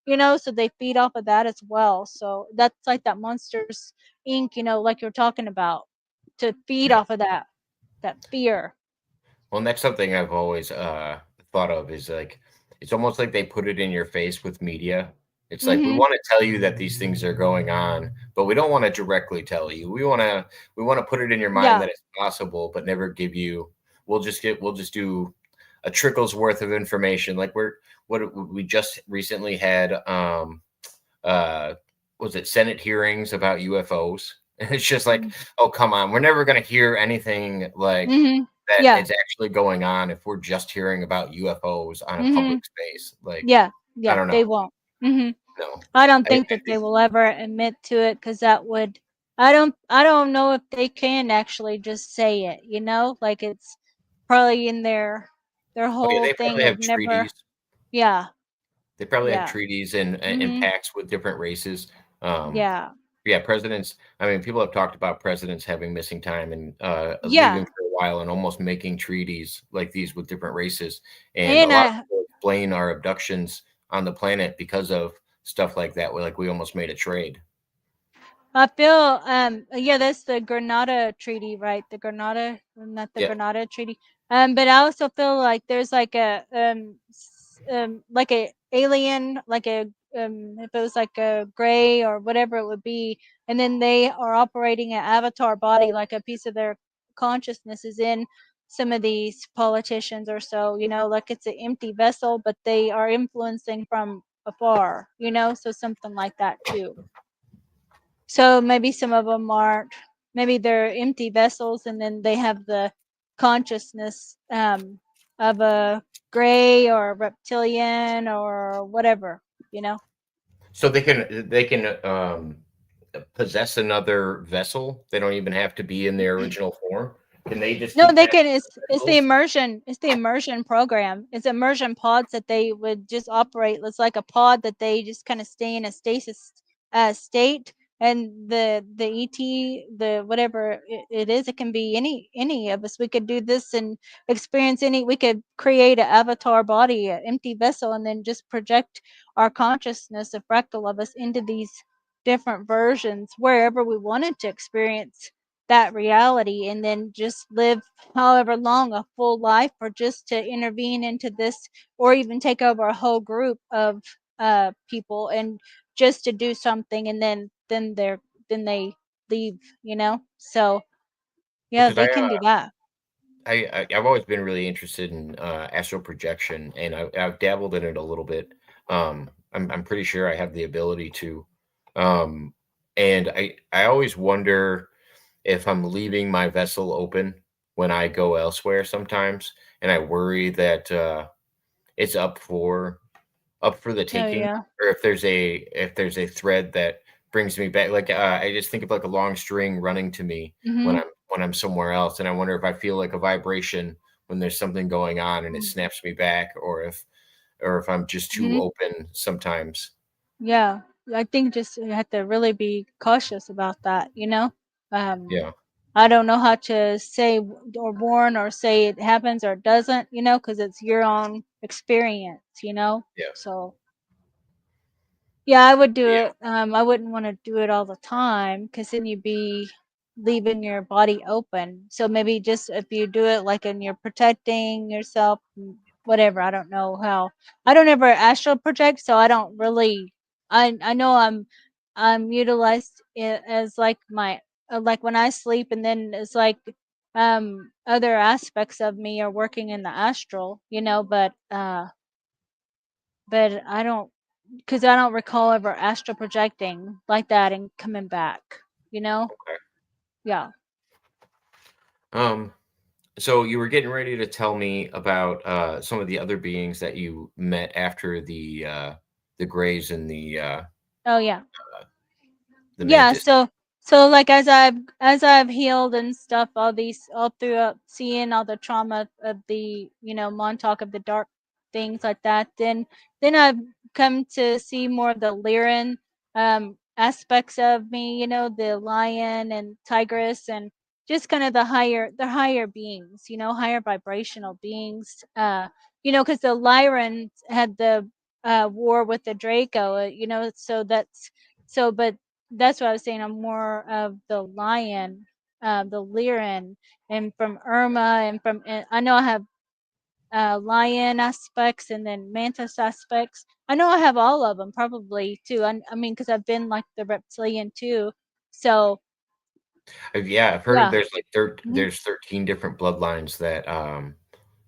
so they feed off of that as well. So that's like that Monsters Inc., like you're talking about, to feed Yeah. off of that fear. Well, and that's something I've always thought of is like it's almost like they put it in your face with media. It's like we Mhm. want to tell you that these things are going on, but we don't want to directly tell you. We want to put it in your mind Yeah. that it's possible, but never give you. We'll just do a trickle's worth of information. Like we just recently had uh was it Senate hearings about UFOs? And it's just like, Mhm. oh come on, we're never gonna hear anything like Mhm. that Yeah. is actually going on if we're just hearing about UFOs on a public Mhm. space. Like, Yeah. I Yeah. don't know. They won't. Mhm. No. I don't I think that they will ever admit to it, because that would. I don't know if they can actually just say it. Like it's. probably in their Oh, yeah, whole they thing probably of have never. treaties. Yeah, They probably have yeah, treaties and hmm pacts with different races. Um, yeah, yeah, presidents. I mean, people have talked about presidents having missing time and leaving yeah. for a while and almost making treaties like these with different races. And a And lot of people explain our abductions on the planet because of stuff like that. Like we almost made a trade. I feel yeah, that's the Granada Treaty, right? The Granada, not the Yeah. Granada Treaty. But I also feel like there's like a like a alien, like a if it was like a gray or whatever it would be, and then they are operating an avatar body, like a piece of their consciousness is in some of these politicians or so, you know, like it's an empty vessel, but they are influencing from afar, you know, so something like that too. So maybe some of them aren't, maybe they're empty vessels and then they have the consciousness of a gray or a reptilian or whatever, you know? So they can possess another vessel. They don't even have to be in their original form. Can they just No, keep they having can. It's the vessels? immersion. It's the immersion program. It's immersion pods that they would just operate. It's like a pod that they just kind of stay in a stasis state. And the ET, the whatever it is, it can be any of us. We could do this and experience any. We could create an avatar body, an empty vessel, and then just project our consciousness, a fractal of us, into these different versions wherever we wanted to experience that reality, and then just live however long a full life, or just to intervene into this, or even take over a whole group of people and just to do something, and then they leave, you know. So yeah, Because they can do that. I've always been really interested in astral projection, and I've dabbled in it a little bit. I'm pretty sure I have the ability to, um, and I always wonder if I'm leaving my vessel open when I go elsewhere sometimes, and I worry that it's up for the Oh taking, yeah. or if there's a thread that brings me back. Like I just think of like a long string running to me Mhm. when I'm somewhere else, and I wonder if I feel like a vibration when there's something going on and it snaps me back, or if I'm just too Mhm. open sometimes. Yeah, I think just you have to really be cautious about that, you know? Um, Yeah, I don't know how to say or warn or say it happens or doesn't, you know, because it's your own experience, you know? yeah, So, yeah, I would do yeah. it. I wouldn't want to do it all the time because then you'd be leaving your body open. So maybe just if you do it like and you're protecting yourself, whatever. I don't know how. I don't ever astral project, so I don't really. I know I'm utilized as like my like when I sleep, and then it's like other aspects of me are working in the astral, you know. But I don't, because I don't recall ever astral projecting like that and coming back, you know? Okay. Yeah. Um. So you were getting ready to tell me about some of the other beings that you met after the Greys and Oh, yeah. the Yeah, Mantis. so like as I've healed and stuff, all these all throughout seeing all the trauma of the, you know, Montauk of the dark things like that, then I've come to see more of the Lyran aspects of me, you know, the lion and tigress, and just kind of the higher beings, you know, higher vibrational beings. You know, because the Lyrans had the war with the Draco, you know, so that's so but that's what I was saying. I'm more of the lion, the Lyran, and from Irma, and from and I know I have lion aspects and then mantis aspects. I know I have all of them probably too. I mean, because I've been like the reptilian too. So Yeah, I've heard yeah. there's like Mhm. there's 13 different bloodlines that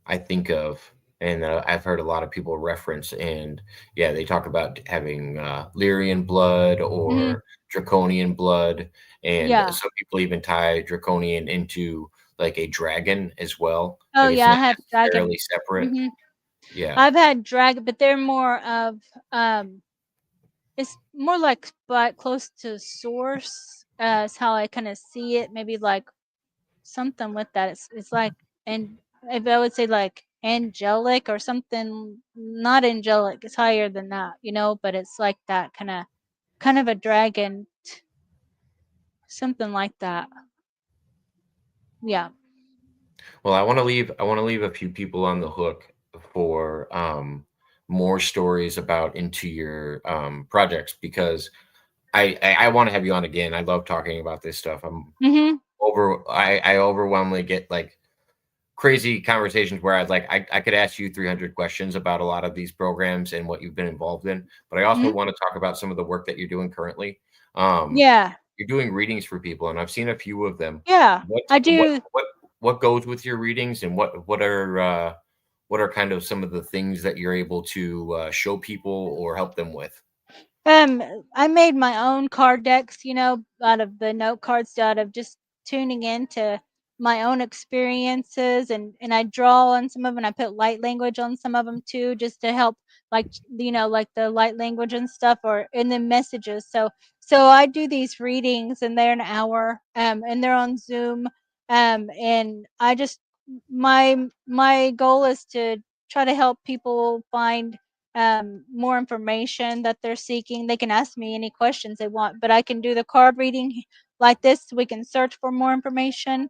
I think of, and I've heard a lot of people reference, and yeah, they talk about having Lyrian blood Mhm. or Draconian blood, and Yeah. some people even tie Draconian into like a dragon as well. Oh Like it's yeah, I not have dragon. necessarily separate. Mhm. Yeah, I've had dragon, but they're more of um it's more like but close to source, is how I kind of see it. Maybe like something with that. It's like, and if I would say like angelic or something, not angelic, it's higher than that, you know, but it's like that kind of a dragon, something like that. Yeah. Well, I want to leave a few people on the hook for more stories about into your projects, because I want to have you on again. I love talking about this stuff. Mhm. I overwhelmingly get like crazy conversations where I could ask you 300 questions about a lot of these programs and what you've been involved in, but I also Mhm. want to talk about some of the work that you're doing currently. Um, Yeah. you're doing readings for people, and I've seen a few of them. Yeah. What I what do. what what goes with your readings, and what are kind of some of the things that you're able to show people or help them with? Um, I made my own card decks, you know, out of the note cards, out of just tuning into my own experiences, and I draw on some of them, and I put light language on some of them too, just to help, like, you know, like the light language and stuff, or and then messages. So I do these readings, and they're an hour, and they're on Zoom, and I just my goal is to try to help people find more information that they're seeking. They can ask me any questions they want, but I can do the card reading like this. We can search for more information,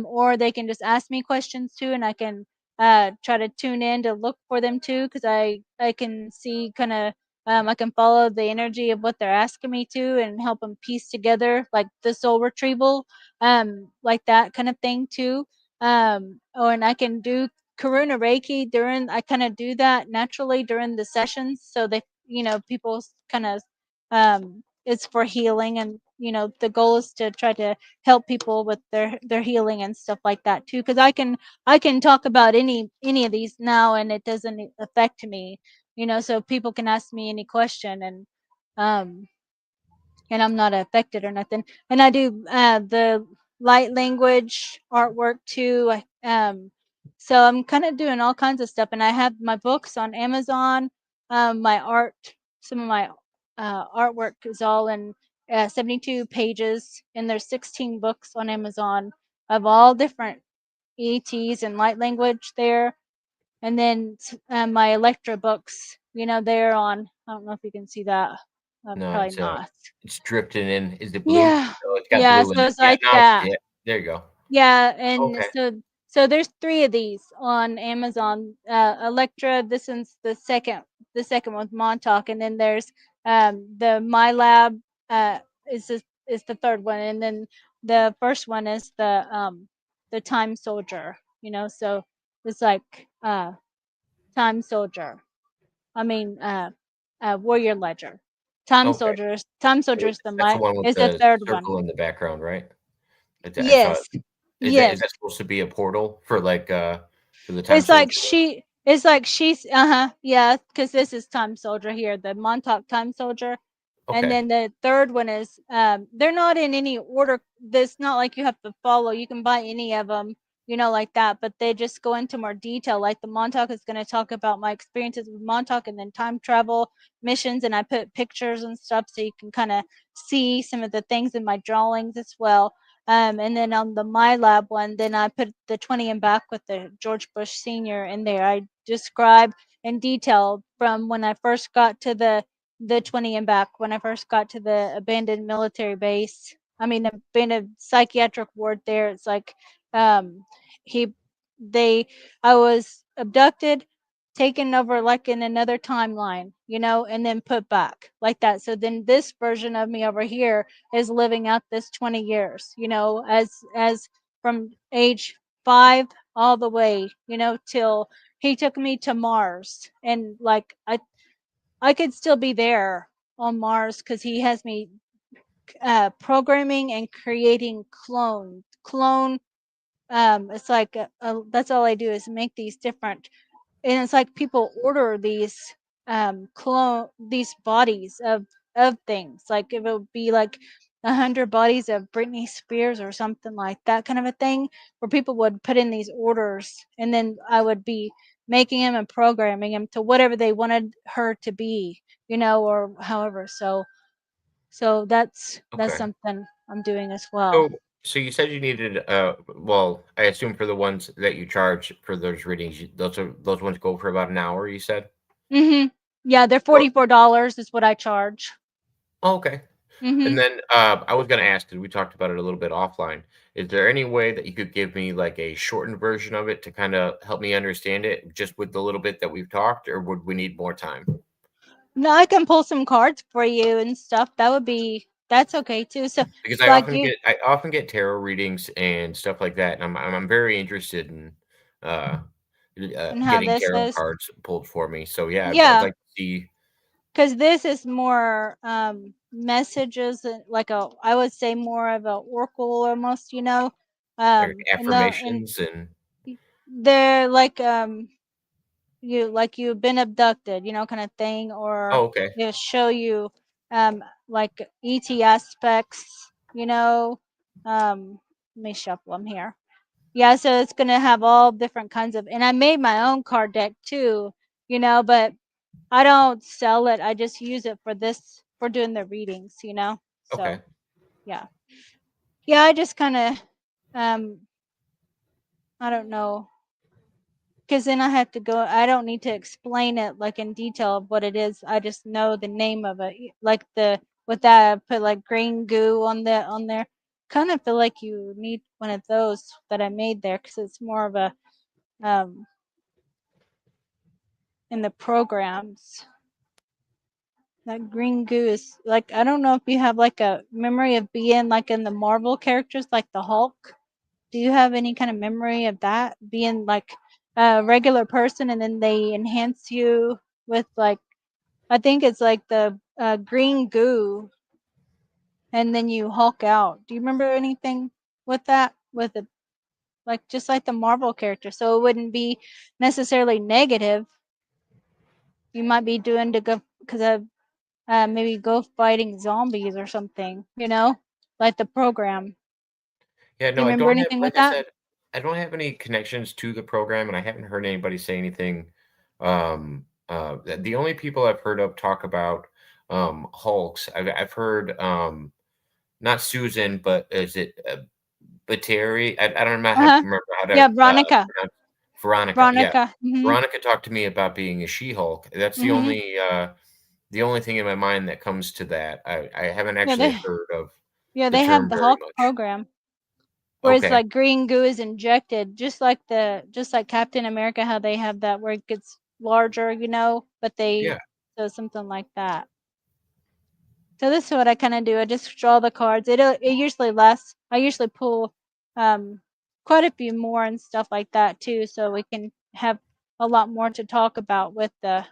or they can just ask me questions too, and I can try to tune in to look for them too, because I can see kind of. I can follow the energy of what they're asking me to and help them piece together like the soul retrieval, like that kind of thing too. Or and I can do Karuna Reiki during. I kind of do that naturally during the sessions, so they, you know, people kind of, it's for healing, and you know, the goal is to try to help people with their healing and stuff like that too. Because I can talk about any of these now, and it doesn't affect me, you know. So people can ask me any question, um and I'm not affected or nothing. And I do the light language artwork too. So I'm kind of doing all kinds of stuff, and I have my books on Amazon. My art, some of my artwork is all in 72 pages, and there's 16 books on Amazon of all different ETs and light language there. And then my Electra books, you know, they're on. I don't know if you can see that. No, Probably not. it's drifting in. Is it blue? Yeah. Oh, it's got Yeah, blue in so it. it's Yeah, like now I see that. it. There you go. Yeah, and Okay. so there's 3 of these on Amazon. Electra, this one's the second one, Montauk, and then there's the My Lab is the third one, and then the first one is the Time Soldier, you know, so it's like Time Soldier. I mean Warrior Ledger. Okay. Time Soldier is That's the one with is the the third one. circle in the background, right? I thought, Yes. is Yes. that supposed to be a portal for like for the time It's like soldier? she's yeah, because this is Time Soldier here, the Montauk Time Soldier. And Okay. then the third one is they're not in any order. This not like you have to follow. You can buy any of them, you know, like that, but they just go into more detail. Like the Montauk is going to talk about my experiences with Montauk and then time travel missions, and I put pictures and stuff so you can kind of see some of the things in my drawings as well. And then on the My Lab one, then I put the 20 and back with the George Bush Sr. in there. I describe in detail from when I first got to the 20 and back, when I first got to the abandoned military base. I mean, abandoned psychiatric ward there. It's like um, he, they, I was abducted, taken over like in another timeline, you know, and then put back like that. So then this version of me over here is living out this 20 years, you know, as from age 5 all the way, you know, till he took me to Mars. And like I could still be there on Mars because he has me programming and creating clone. It's like that's all I do is make these different, and it's like people order these clone these bodies of things. Like it would be like 100 bodies of Britney Spears or something like that kind of a thing, where people would put in these orders, and then I would be making them and programming them to whatever they wanted her to be, you know, or however. So that's Okay. something I'm doing as So well. So you said you needed, well, I assume for the ones that you charge for those readings, those ones go for about an hour, you said? Yeah, they're Well, $44 is what I charge. oh, okay. And Mhm. then I was going to ask, because we talked about it a little bit offline. Is there any way that you could give me like a shortened version of it to kind of help me understand it, just with the little bit that we've talked, or would we need more time? No, I can pull some cards for you and stuff. That's okay too. So, Because like you I often get tarot readings and stuff like that, and I'm very interested in uh, and how getting this tarot is. cards pulled for me. So yeah, I'd Yeah, like to see because this is more messages, like I would say more of a oracle almost, like and affirmations and they're like you've been abducted, kind of thing, oh, or okay, they'll show you like ET aspects, let me shuffle them here. Yeah, so it's gonna have all different kinds of, and I made my own card deck too, but I don't sell it. I just use it for doing the readings. okay, So yeah. Yeah, I just kinda um I don't know. Because then I have to go. I don't need to explain it like in detail of what it is. I just know the name of it. Like with that, I put like green goo on there. Kind of feel like you need one of those that I made there because it's more of a um in the programs. That green goo is like, I don't know if you have like a memory of being like in the Marvel characters like the Hulk. Do you have any kind of memory of that being like a regular person and then they enhance you with like, I think it's like the green goo, and then you Hulk out. Do you remember anything with that? With it, like just like the Marvel character, so it wouldn't be necessarily negative. You might be doing to go because of maybe go fighting zombies or something. Like the program. yeah. Do No, you I remember don't have, anything like with I that? said, I don't have any connections to the program, and I haven't heard anybody say anything. The only people I've heard of talk about Hulks, I've heard not Susan, but is it Bateri? I don't know Uh how to huh. remember how to Yeah, Veronica. pronounce Veronica. Yeah, Veronica. Hmm. Veronica talked to me about being a She-Hulk. That's Hmm. the only thing in my mind that comes to that. I haven't Yeah, actually heard of the they have term the very Hulk much. program where it's Okay. like green goo is injected, just like Captain America, how they have that where it gets larger, but Yeah. so something like that. So this is what I kind of do. I just draw the cards. It usually lasts. I usually pull um quite a few more and stuff like that too, so we can have a lot more to talk about with the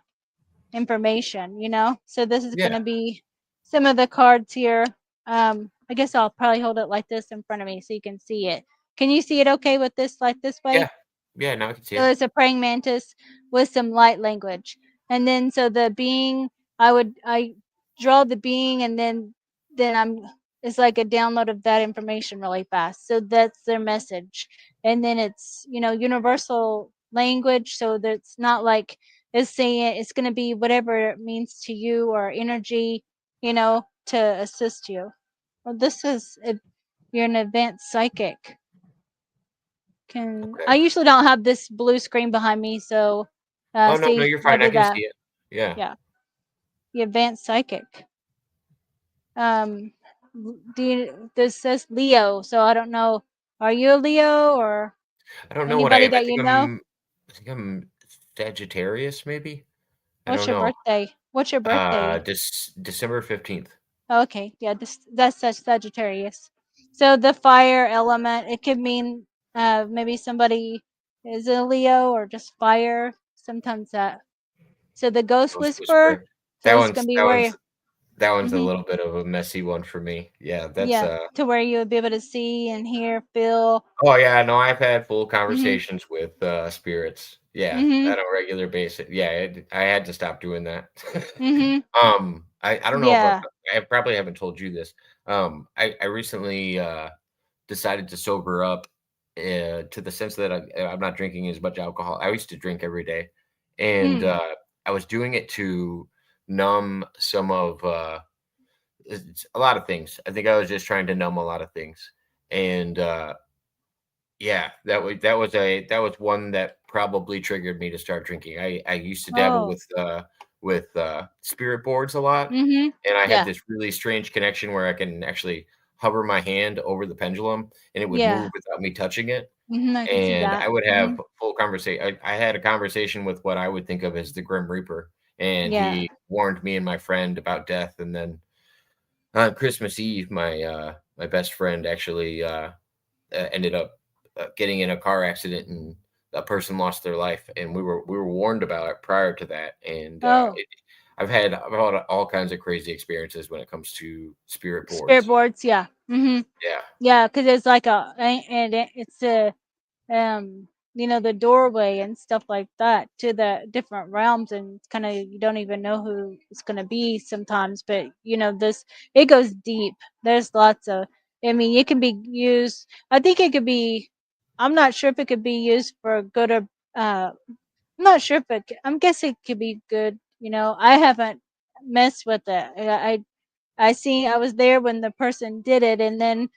information. So this is going Yeah. to be some of the cards here. I guess I'll probably hold it like this in front of me so you can see it. Can you see it okay with this, like this way? Yeah. Yeah. Now I can see So it. it's a praying mantis with some light language. And then so the being, I draw the being, and then it's like a download of that information really fast. So that's their message. And then it's, universal language. So that's not like it's saying it's gonna be whatever it means to you or energy, to assist you. Well, this is if you're an advanced psychic. I Okay. usually don't have this blue screen behind me, so Oh no, no, see, you're I fine. I did can that. see it. Yeah. Yeah, the advanced psychic. Um, this says Leo, so I don't know. Are you a Leo or I don't know what I anybody am. that you know? I think I'm Sagittarius, maybe. I What's don't your know. birthday? What's your birthday? December 15th. Okay, yeah, that's Sagittarius. So the fire element, it could mean maybe somebody is a Leo or just fire. Sometimes that. So the ghost Ghost whisperer. Whisperer. So this is gonna be where. That one's a Mhm. little bit of a messy one for me. Yeah, that's Yeah, to where you would be able to see and hear, feel. oh yeah, no, I've had full Mhm. conversations with spirits. Yeah, Mhm. on a regular basis. Yeah, I had to stop doing that. Mhm. I don't know if Yeah. I probably haven't told you this. I recently decided to sober up to the sense that I'm not drinking as much alcohol. I used to drink every day, and Mm. I was doing it to numb some of it's a lot of things. I think I was just trying to numb a lot of things. and yeah, that was one that probably triggered me to start drinking. I used to dabble Oh. with spirit boards a lot, Mhm. and I have Yeah. this really strange connection where I can actually hover my hand over the pendulum, and it would Yeah. move without me touching it. Mhm. I can see And that. I would have Mhm. full conversation. I had a conversation with what I would think of as the Grim Reaper, and Yeah. he warned me and my friend about death. And then on Christmas Eve, my best friend actually ended up getting in a car accident, and a person lost their life. And we were warned about it prior to that. And Oh, I've had all kinds of crazy experiences when it comes to spirit spirit boards. boards. Yeah. Mhm. Yeah, Yeah, because it's like it's a the doorway and stuff like that to the different realms, and it's kind of you don't even know who it's going to be sometimes, but this it goes deep. There's lots of, I mean, it can be used. I think it could be. I'm not sure if it could be used for good or I'm not sure if I'm guessing it could be good. I haven't messed with it. I was there when the person did it, and then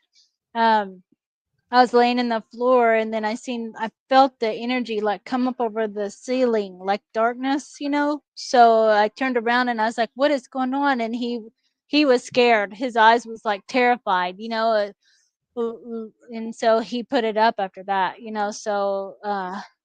um I was laying in the floor, and then I felt the energy like come up over the ceiling, like darkness. So I turned around and I was like, "What is going on?" And he was scared. His eyes was like terrified. And so he put it up after that.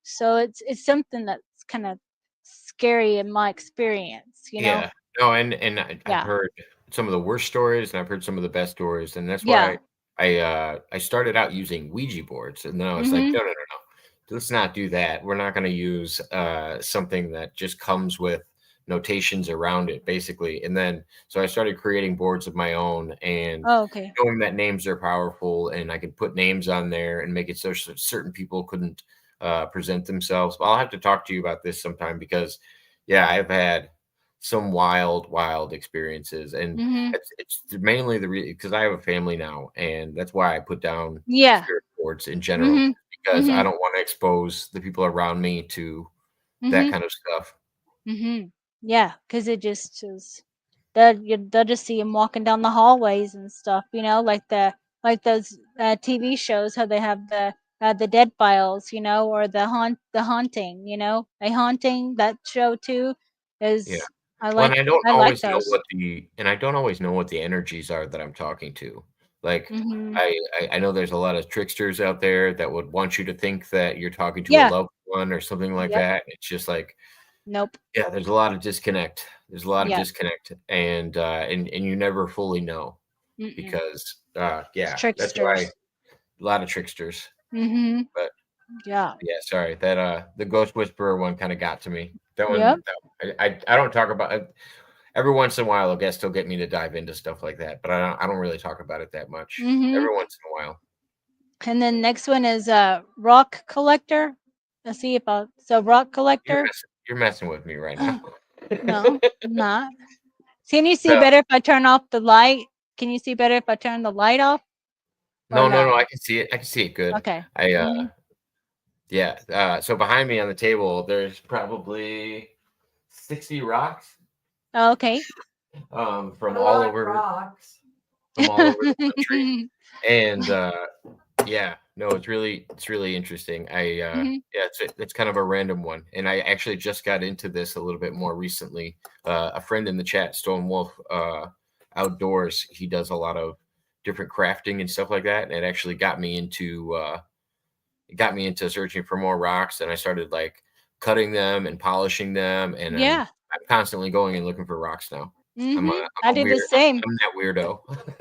So it's something that's kind of scary in my experience. yeah. No, and I've Yeah. heard some of the worst stories, and I've heard some of the best stories, and that's Yeah. why I started out using Ouija boards, and then I was like, Mhm. no, no, no, no, let's not do that. We're not going to use something that just comes with notations around it, basically. And then so I started creating boards of my own, and Oh, okay. knowing that names are powerful, and I could put names on there and make it so certain people couldn't present themselves. I'll have to talk to you about this sometime because, yeah, I've had some wild, wild experiences, and Mhm. it's mainly because I have a family now, and that's why I put down Yeah. spirit boards in general, Mhm. because I Mhm. don't want to expose the people around me to that Mhm. kind of stuff. Mhm. Yeah, because it just is they'll just see him walking down the hallways and stuff, like those TV shows how they have the dead files, or the haunting, a haunting that show too Yeah. is I Well, like and I don't I like always know those. what the energies are that I'm talking to. Like, Mhm. I know there's a lot of tricksters out there that would want you to think that you're talking to a Yeah. loved one or something like Yep. that. It's just like, Nope. yeah, there's a lot of disconnect. There's a lot of Yeah. disconnect, and you never fully know Mm-mm. because, It's yeah, that's why tricksters. a lot of tricksters. Mhm. But Yeah. yeah, sorry that the Ghost Whisperer one kind of got to me. That Yep. one, I don't talk about it. Every once in a while. I guess they'll get me to dive into stuff like that, but I don't really talk about it that much. Mhm. Every once in a while. And then next one is rock collector. Let's see if so rock collector. You're messing with me right now. No, I'm not. Can you see No, better if I turn off the light? Can you see better if I turn the light off or no, no, no? no. I can see it. I can see it good. Okay. I Mhm. Yeah. So behind me on the table, there's probably 60 rocks Oh, okay. from all over the country, and yeah, no, it's really interesting. Mhm. Yeah, it's kind of a random one, and I actually just got into this a little bit more recently. A friend in the chat, Stone Wolf Outdoors, he does a lot of different crafting and stuff like that, and it actually got me into searching for more rocks, and I started like cutting them and polishing them, and I'm Yeah. I'm constantly going and looking for rocks now. I'm a Mhm. I I'm a do the weird same. I'm that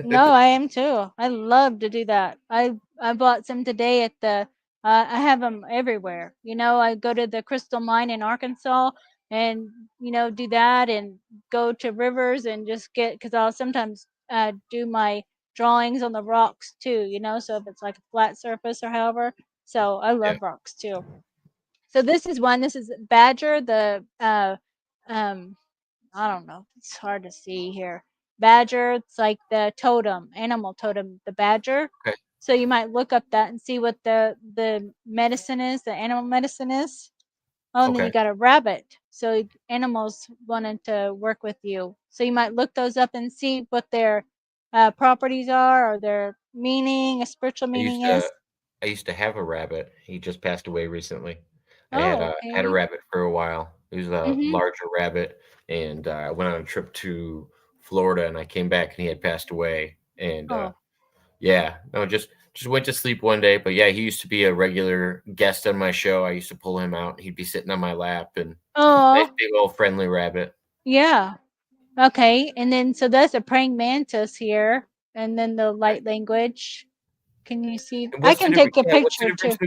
No, weirdo. I am too. I love to do that. I bought some today at the I have them everywhere. I go to the crystal mine in Arkansas and do that and go to rivers and just get because I'll sometimes do my drawings on the rocks too. So if it's like a flat surface or however. So I Yeah. love rocks too. So this is one. This is badger. The um I don't know. It's hard to see here. Badger, it's like the totem, animal totem, the badger. Okay. So you might look up that and see what the medicine is, the animal medicine is. Oh, and then you Okay. got a rabbit. So animals wanted to work with you. So you might look those up and see what their properties are or their meaning, a spiritual I used meaning to is? I used to have a rabbit. He just passed away recently. I Oh, had a okay. rabbit for a while. He was a Mm-hmm. larger rabbit, and I went on a trip to Florida, and I came back, and he had passed away. And Oh, yeah, no, just went to sleep one day. But yeah, he used to be a regular guest on my show. I used to pull him out. He'd be sitting on my lap, and nice oh, big old friendly rabbit. yeah. Okay, and then so that's a praying mantis here, and then the light language. Can you see? And I what's the can difference? take a Yeah, picture too.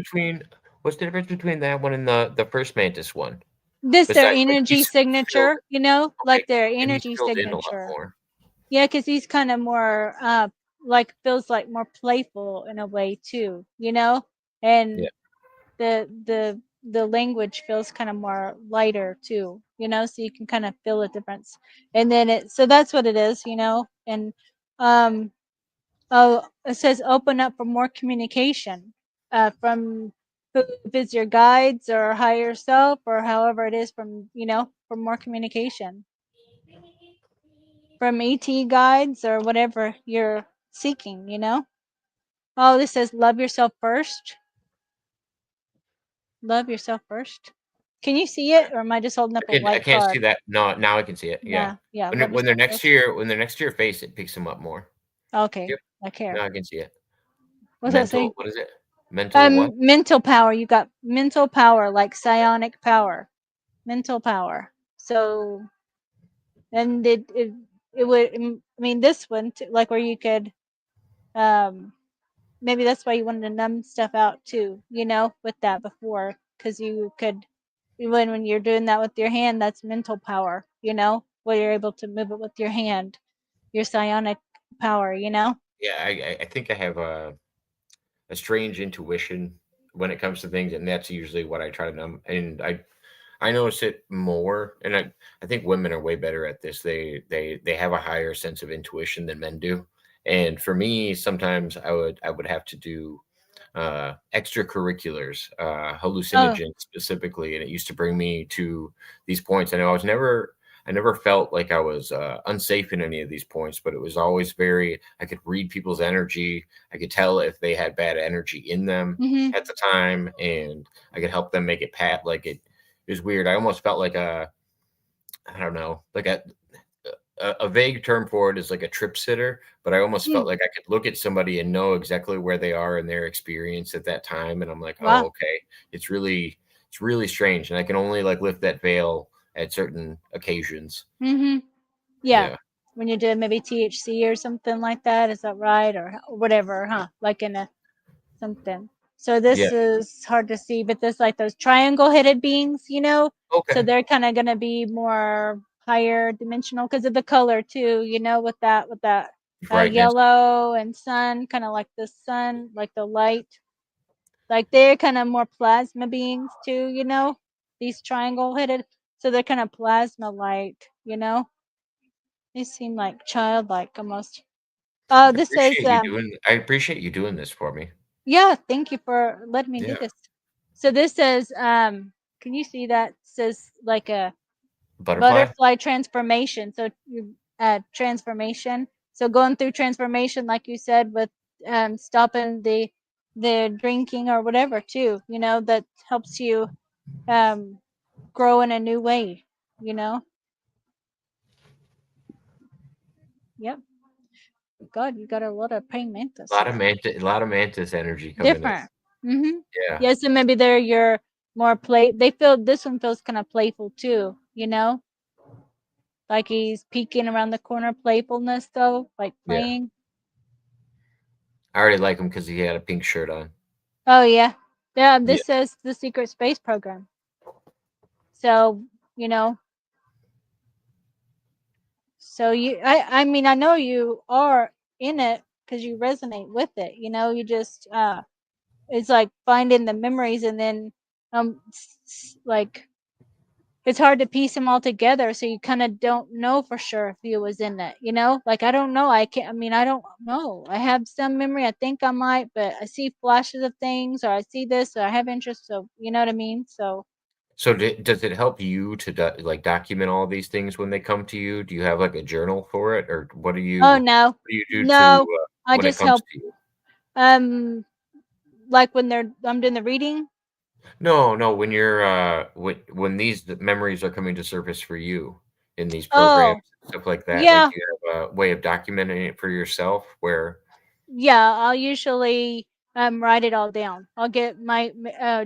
what's the difference between that one and the first mantis one? This their Besides, like energy he's filled. signature, Okay, like their and he's energy filled in a lot signature. more. Yeah, because he's kind of more like feels like more playful in a way too, Yeah. and the language feels kind of more lighter too, so you can kind of feel a difference. And then so that's what it is, and um oh, it says open up for more communication from who, if it's your guides or higher self or however it is, for more communication from ET guides or whatever you're seeking. Oh, this says love yourself first. Love yourself first. Can you see it, or am I just holding up a I white can't see card? that. No, now I can see it. Yeah. Yeah, yeah. Love When they're yourself next to first. your face, it picks them up more. Okay, Yep. like here. Now I can see it. What's that say? What is it? Mental what? Mental power. You got mental power, like psionic power. Mental power. So, and it would. I mean, this one, like where you could, um, maybe that's why you wanted to numb stuff out too. With that before, because you could, when you're doing that with your hand, that's mental power. Where you're able to move it with your hand, your psionic power. Yeah, I think I have a strange intuition when it comes to things, and that's usually what I try to numb. And I notice it more, and I think women are way better at this. They have a higher sense of intuition than men do. And for me, sometimes I would have to do extracurriculars, Oh, hallucinogens specifically, and it used to bring me to these points. And I never felt like I was unsafe in any of these points, but it was always I could read people's energy. I could tell if they had bad energy in them mm-hmm. at the time, and I could help them make it like it. It was weird. I almost felt like I don't know, like a vague term for it is like a trip sitter, but I almost felt Mm, like I could look at somebody and know exactly where they are in their experience at that time. And I'm like, oh, wow. okay. It's really strange. And I can only like lift that veil at certain occasions. Mm-hmm. Yeah. Yeah. When you're doing maybe THC or something like that, is that right? Or whatever, huh? Like in a something. So Yeah. this is hard to see, but this like those triangle headed beings, So Okay. they're kind of gonna be more higher dimensional because of the color too, with that Brightness. yellow and sun, kind of like the sun, like the light. Like they're kind of more plasma beings too, These triangle headed. So they're kind of plasma light. They seem like childlike almost. Oh, this says I appreciate you doing this for me. yeah, thank you for letting me do Yeah. this. So this says, can you see that? It says like a Butterfly. butterfly transformation. So you transformation. So going through transformation, like you said, with stopping the drinking or whatever too, that helps you grow in a new way, you know? Yep. God, you got a lot of praying mantis here. A lot of mantis energy coming in. Different. Mm-hmm. Yeah. Yeah, so maybe they're your more play. They feel this one feels kind of playful too, like he's peeking around the corner. Playfulness though, like Yeah. playing. I already like him because he had a pink shirt on. Oh yeah, yeah. Yeah. This says the secret space program. So you know, so I mean, I know you are in it because you resonate with it. You just it's like finding the memories and then like it's hard to piece them all together, so you kind of don't know for sure if he was in it. Like I don't know, I don't know. I have some memory, I think I might, but I see flashes of things, or I see this, or I have interest, so you know what I mean. So So does it help you to like document all these things when they come to you? Do you have like a journal for it, or oh no, what do you do to no, I when it just comes help. to you? Like when I'm doing the reading. No, when you're when these memories are coming to surface for you in these programs, Oh, stuff like that, like yeah. do you have a way of documenting it for yourself where Yeah, I'll usually write it all down. I'll get my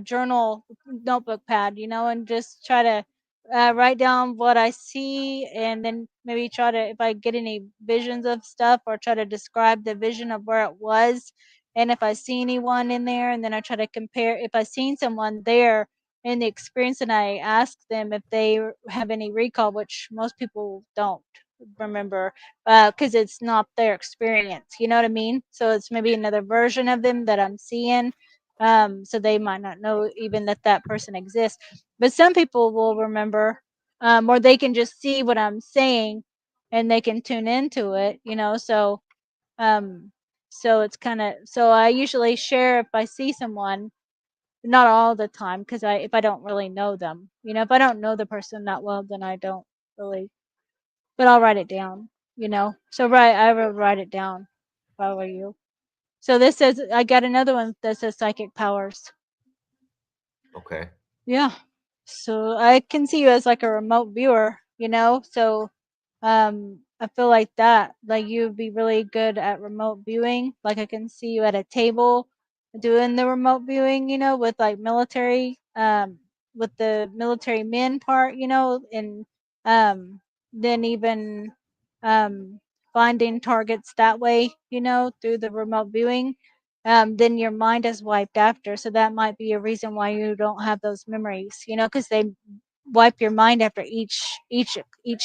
journal notebook pad, and just try to write down what I see, and then maybe try to, if I get any visions of stuff, or try to describe the vision of where it was, and if I see anyone in there, and then I try to compare if I seen someone there in the experience, and I ask them if they have any recall, which most people don't remember, because it's not their experience. You know what I mean? So it's maybe another version of them that I'm seeing. So they might not know even that person exists. But some people will remember, or they can just see what I'm saying, and they can tune into it. Um, so it's kind of, so I usually share if I see someone, not all the time, because if I don't really know them, if I don't know the person that well, then I don't really, but I'll write it down. So I will write it down if I were you. So this says, I got another one that says psychic powers. okay. Yeah. So I can see you as like a remote viewer, so I feel like that, like you'd be really good at remote viewing. Like I can see you at a table doing the remote viewing, with like military, with the military men part, and then even um finding targets that way, through the remote viewing. Then your mind is wiped after, so that might be a reason why you don't have those memories, because they wipe your mind after each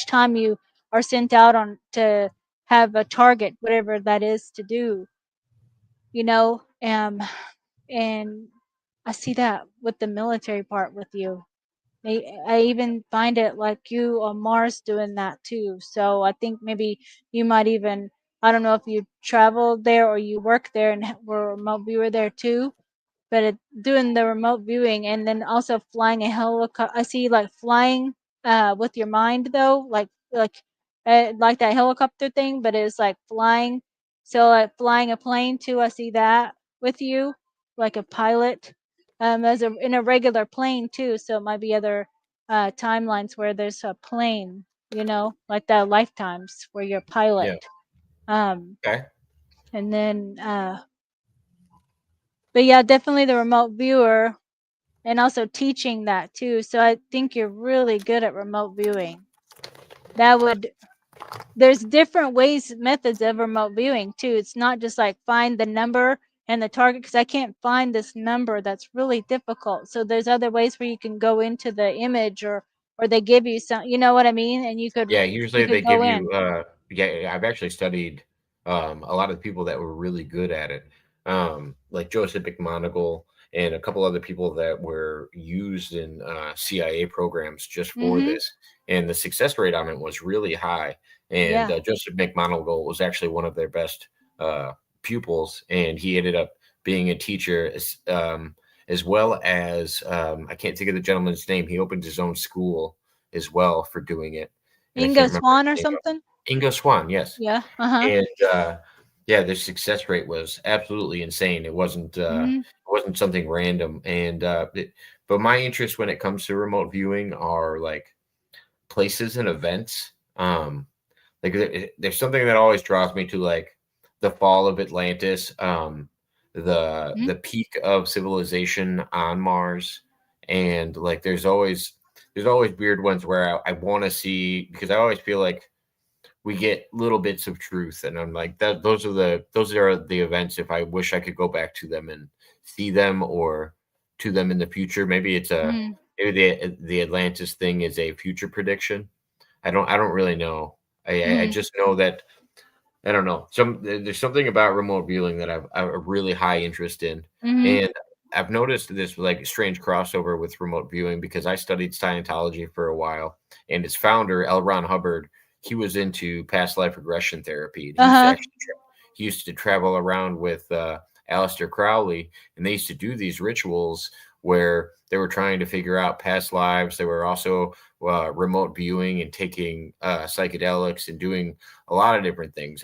time you are sent out on to have a target, whatever that is to do, you know. And I see that with the military part with you. I even find it like you on Mars doing that too. So I think maybe you might even, I don't know if you traveled there or you work there and were a remote viewer there too, but doing the remote viewing and then also flying a helicopter. I see like flying with your mind though, like that helicopter thing, but it's like flying. So like flying a plane too. I see that with you, like a pilot, as in a regular plane too. So it might be other timelines where there's a plane, like the lifetimes where you're a pilot. Yeah. Um, Okay. and then, but yeah, definitely the remote viewer, and also teaching that too. So I think you're really good at remote viewing. There's different ways, methods of remote viewing too. It's not just like find the number and the target, because I can't find this number. That's really difficult. So there's other ways where you can go into the image, or they give you some, you know what I mean? And Yeah, you usually they could go give you in. yeah, I've actually studied a lot of the people that were really good at it. Like Joseph McMoneagle and a couple other people that were used in CIA programs just for Mhm. this. And the success rate on it was really high. And Yeah. Joseph McMoneagle was actually one of their best uh, pupils, and he ended up being a teacher as well as I can't think of the gentleman's name. He opened his own school as well for doing it, and I Ingo can't remember Swan or his name. something. Ingo Swan, yes. Yeah. Uh-huh. And yeah, their success rate was absolutely insane. Mhm. It wasn't something random. And but my interest when it comes to remote viewing are like places and events. Like there's something that always draws me to like the fall of Atlantis, Mhm. the peak of civilization on Mars, and like there's always weird ones where I want to see, because I always feel like we get little bits of truth, and I'm like that those are the events if I wish I could go back to them and see them, or to them in the future. Maybe it's a Mhm. maybe the Atlantis thing is a future prediction. I don't really know. I Mhm. just know that I don't know. There's something about remote viewing that I've a really high interest in, Mhm. and I've noticed this like strange crossover with remote viewing because I studied Scientology for a while, and its founder L. Ron Hubbard, he was into past life regression therapy, and Uh-huh. he used to travel around with Aleister Crowley, and they used to do these rituals where they were trying to figure out past lives. They were also remote viewing and taking psychedelics and doing a lot of different things.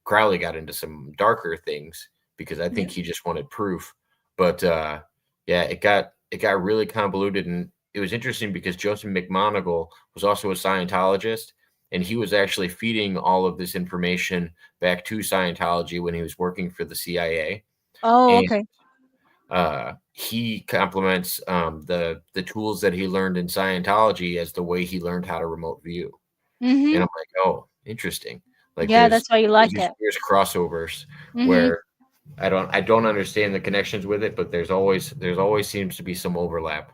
Crowley got into some darker things because I think he just wanted proof. But yeah, it got really convoluted, and it was interesting because Joseph McMoneagle was also a Scientologist, and he was actually feeding all of this information back to Scientology when he was working for the CIA. Oh, And okay. he complements the tools that he learned in Scientology as the way he learned how to remote view. Mm-hmm. And I'm like, oh, interesting. Like Yeah, that's why you like these it. weird crossovers Mm-hmm. where I don't understand the connections with it, but there's always seems to be some overlap.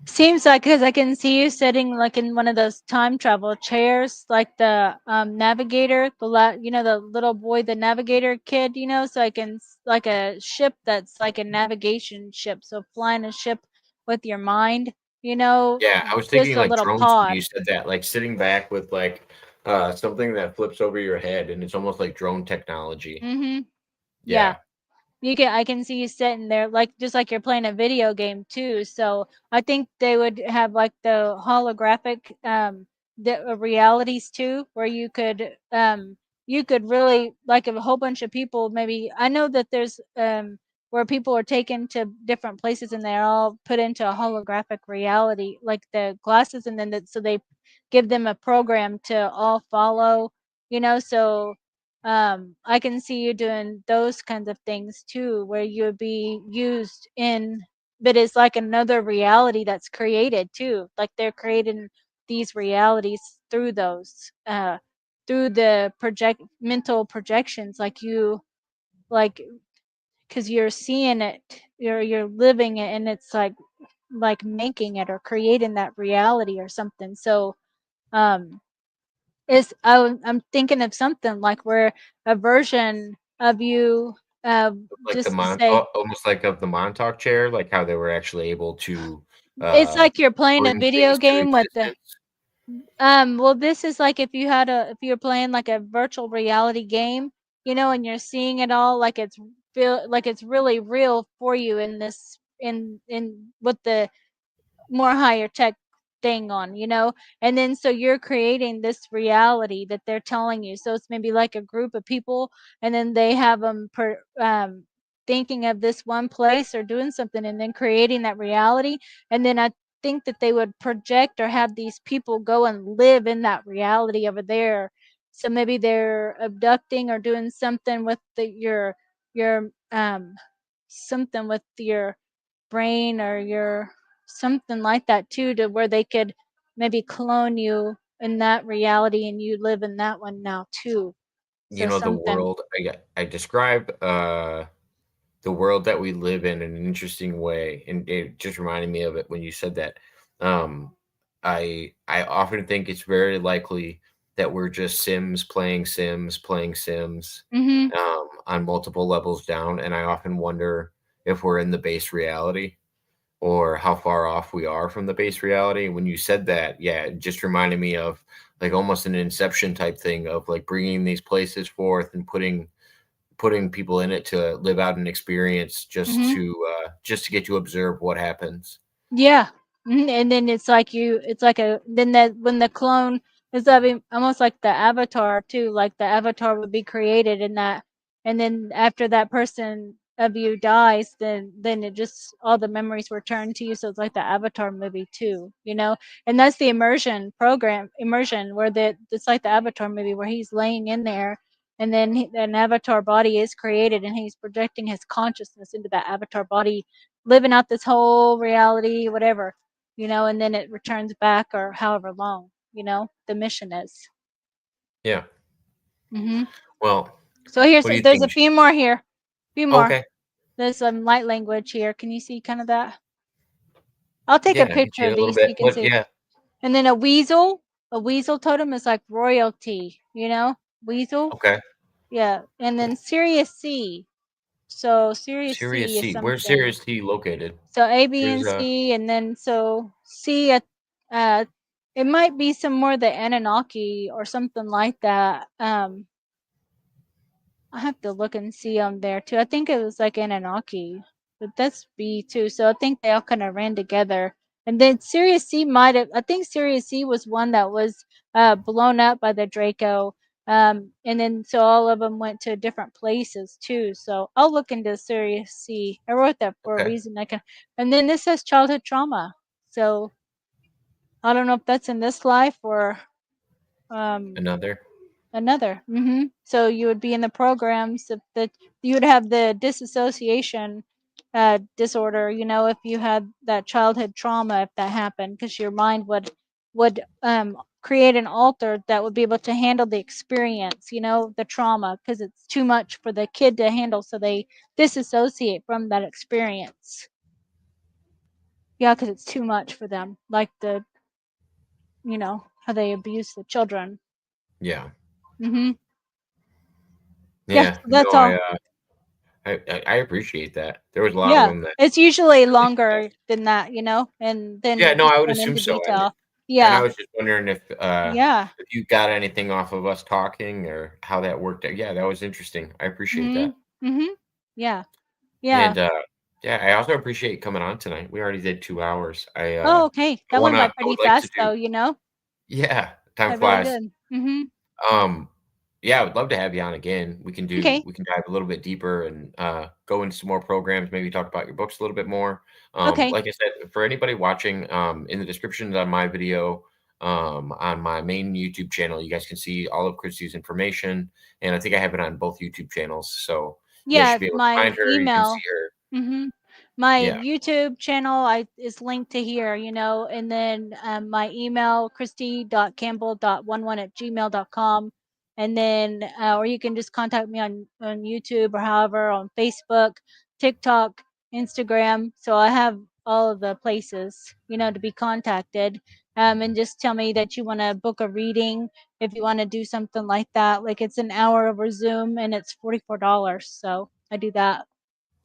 Seems like, because I can see you sitting like in one of those time travel chairs, like the navigator, the little boy, the navigator kid, so I can like a ship that's like a navigation ship, so flying a ship with your mind, Yeah, I was just thinking a like little drones when pod. you said that, like sitting back with like something that flips over your head, and it's almost like drone technology. Mm-hmm. Yeah. Yeah. I can see you sitting there like just like you're playing a video game too. So I think they would have like the holographic realities too, where you could really like a whole bunch of people. Maybe I know that there's where people are taken to different places and they're all put into a holographic reality, like the glasses, and then so they give them a program to all follow. So I can see you doing those kinds of things too, where you would be used in, but it's like another reality that's created too. Like they're creating these realities through those, through the mental projections, like, because you're seeing it, you're living it, and it's like making it or creating that reality or something. So, um, I'm thinking of something like where a version of you, uh, Like the just to say, almost like of the Montauk chair, like how they were actually able to it's uh like you're playing a bring video things to game with the, existence. well, this is like if you're playing like a virtual reality game, and you're seeing it all like it's really real for you in this, in with the more higher tech thing on, and then so you're creating this reality that they're telling you. So it's maybe like a group of people, and then they have them thinking of this one place or doing something, and then creating that reality. And then I think that they would project or have these people go and live in that reality over there. So maybe they're abducting or doing something with your something with your brain or your something like that too, to where they could maybe clone you in that reality and you live in that one now too. So The something. world I describe the world that we live in an interesting way, and it just reminded me of it when you said that. Um, I often think it's very likely that we're just Sims playing Sims Mhm. on multiple levels down, and I often wonder if we're in the base reality or how far off we are from the base reality. When you said that, yeah, it just reminded me of like almost an Inception type thing of like bringing these places forth and putting people in it to live out an experience Mhm. just to get to observe what happens. Yeah. And then it's like a, then that when the clone is almost like the avatar too, like the avatar would be created in that, and then after that person of you dies, then it just all the memories return to you. So it's like the Avatar movie too, and that's the immersion where it's like the Avatar movie where he's laying in there, and then an avatar body is created, and he's projecting his consciousness into that avatar body, living out this whole reality, whatever, and then it returns back, or however long, the mission is. Yeah. hmm Well, So what do you there's a think? few more here. Few more. Okay. There's some light language here. Can you see kind of that? I'll take a Yeah, I can picture see of a little these so bit. you can But see. yeah, And then a weasel. A weasel totem is like royalty, Weasel. okay. Yeah. And then Sirius C. So Sirius Sirius C is C. Where's something. Sirius T located? So A, B, Where's and C, and then so C, uh, it might be some more the Anunnaki or something like that. I have to look and see on there too. I think it was like Anunnaki, but that's B too. So I think they all kind of ran together. And then Sirius C might have. I think Sirius C was one that was blown up by the Draco. And then so all of them went to different places too. So I'll look into Sirius C. I wrote that for a Okay. reason. And then this says childhood trauma. So I don't know if that's in this life or Another. another. So you would be in the programs that you would have the disassociation disorder, if you had that childhood trauma, if that happened, because your mind would create an alter that would be able to handle the experience, the trauma, because it's too much for the kid to handle, so they disassociate from that experience. Yeah, because it's too much for them, like how they abuse the children. Yeah. Yeah, Yeah. so that's No, all. I appreciate that. There was a lot of Yeah, them that. it's usually longer than that, and Yeah. then No, just I would went assume into so. detail. And I Yeah, was just wondering yeah. if you got anything off of us talking or how that worked out. Yeah, that was interesting. I appreciate Mhm. that. Mhm. Yeah. Yeah. And yeah, I also appreciate coming on tonight. We already did 2 hours. Oh, okay. That went by I pretty would like to fast do. though, Yeah, time That really flies. did. Um, yeah, I would love to have you on again. Okay. We can dive a little bit deeper and go into some more programs, maybe talk about your books a little bit more. Okay. Like I said, for anybody watching, in the descriptions on my video, on my main YouTube channel, you guys can see all of Christy's information. And I think I have it on both YouTube channels. So you guys Yeah, should be able to my find her. You can see email. her. Mhm. My Yeah. YouTube channel is linked to here, and then my email, christy.campbell.11@gmail.com. And then, or you can just contact me on YouTube or however, on Facebook, TikTok, Instagram. So I have all of the places, to be contacted. And just tell me that you want to book a reading if you want to do something like that. Like it's an hour over Zoom and it's $44. So I do that.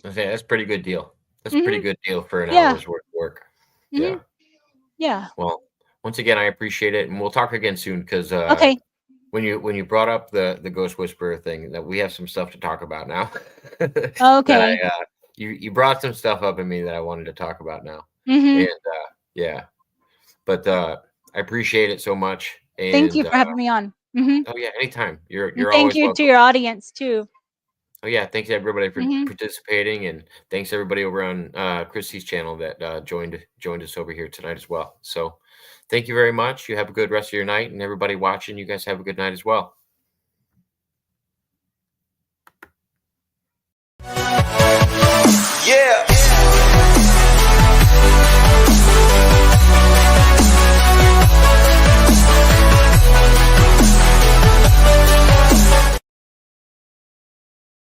Okay, that's a pretty good deal. That's a pretty Mhm. good deal for an Yeah. hour's worth of work. Mhm. Yeah. Yeah. Well, once again, I appreciate it, and we'll talk again soon because Okay. when you brought up the ghost whisperer thing, that we have some stuff to talk about now. that Okay. you brought some stuff up in me that I wanted to talk about now, and Mhm. yeah, but I appreciate it so much, Thank and you for having me on. Mhm. oh yeah, anytime. And You're thank always you to welcome. your audience too. Oh yeah, thanks everybody for Mhm. participating, and thanks everybody over on Christy's channel that joined us over here tonight as well. So, thank you very much. You have a good rest of your night, and everybody watching, you guys have a good night as well.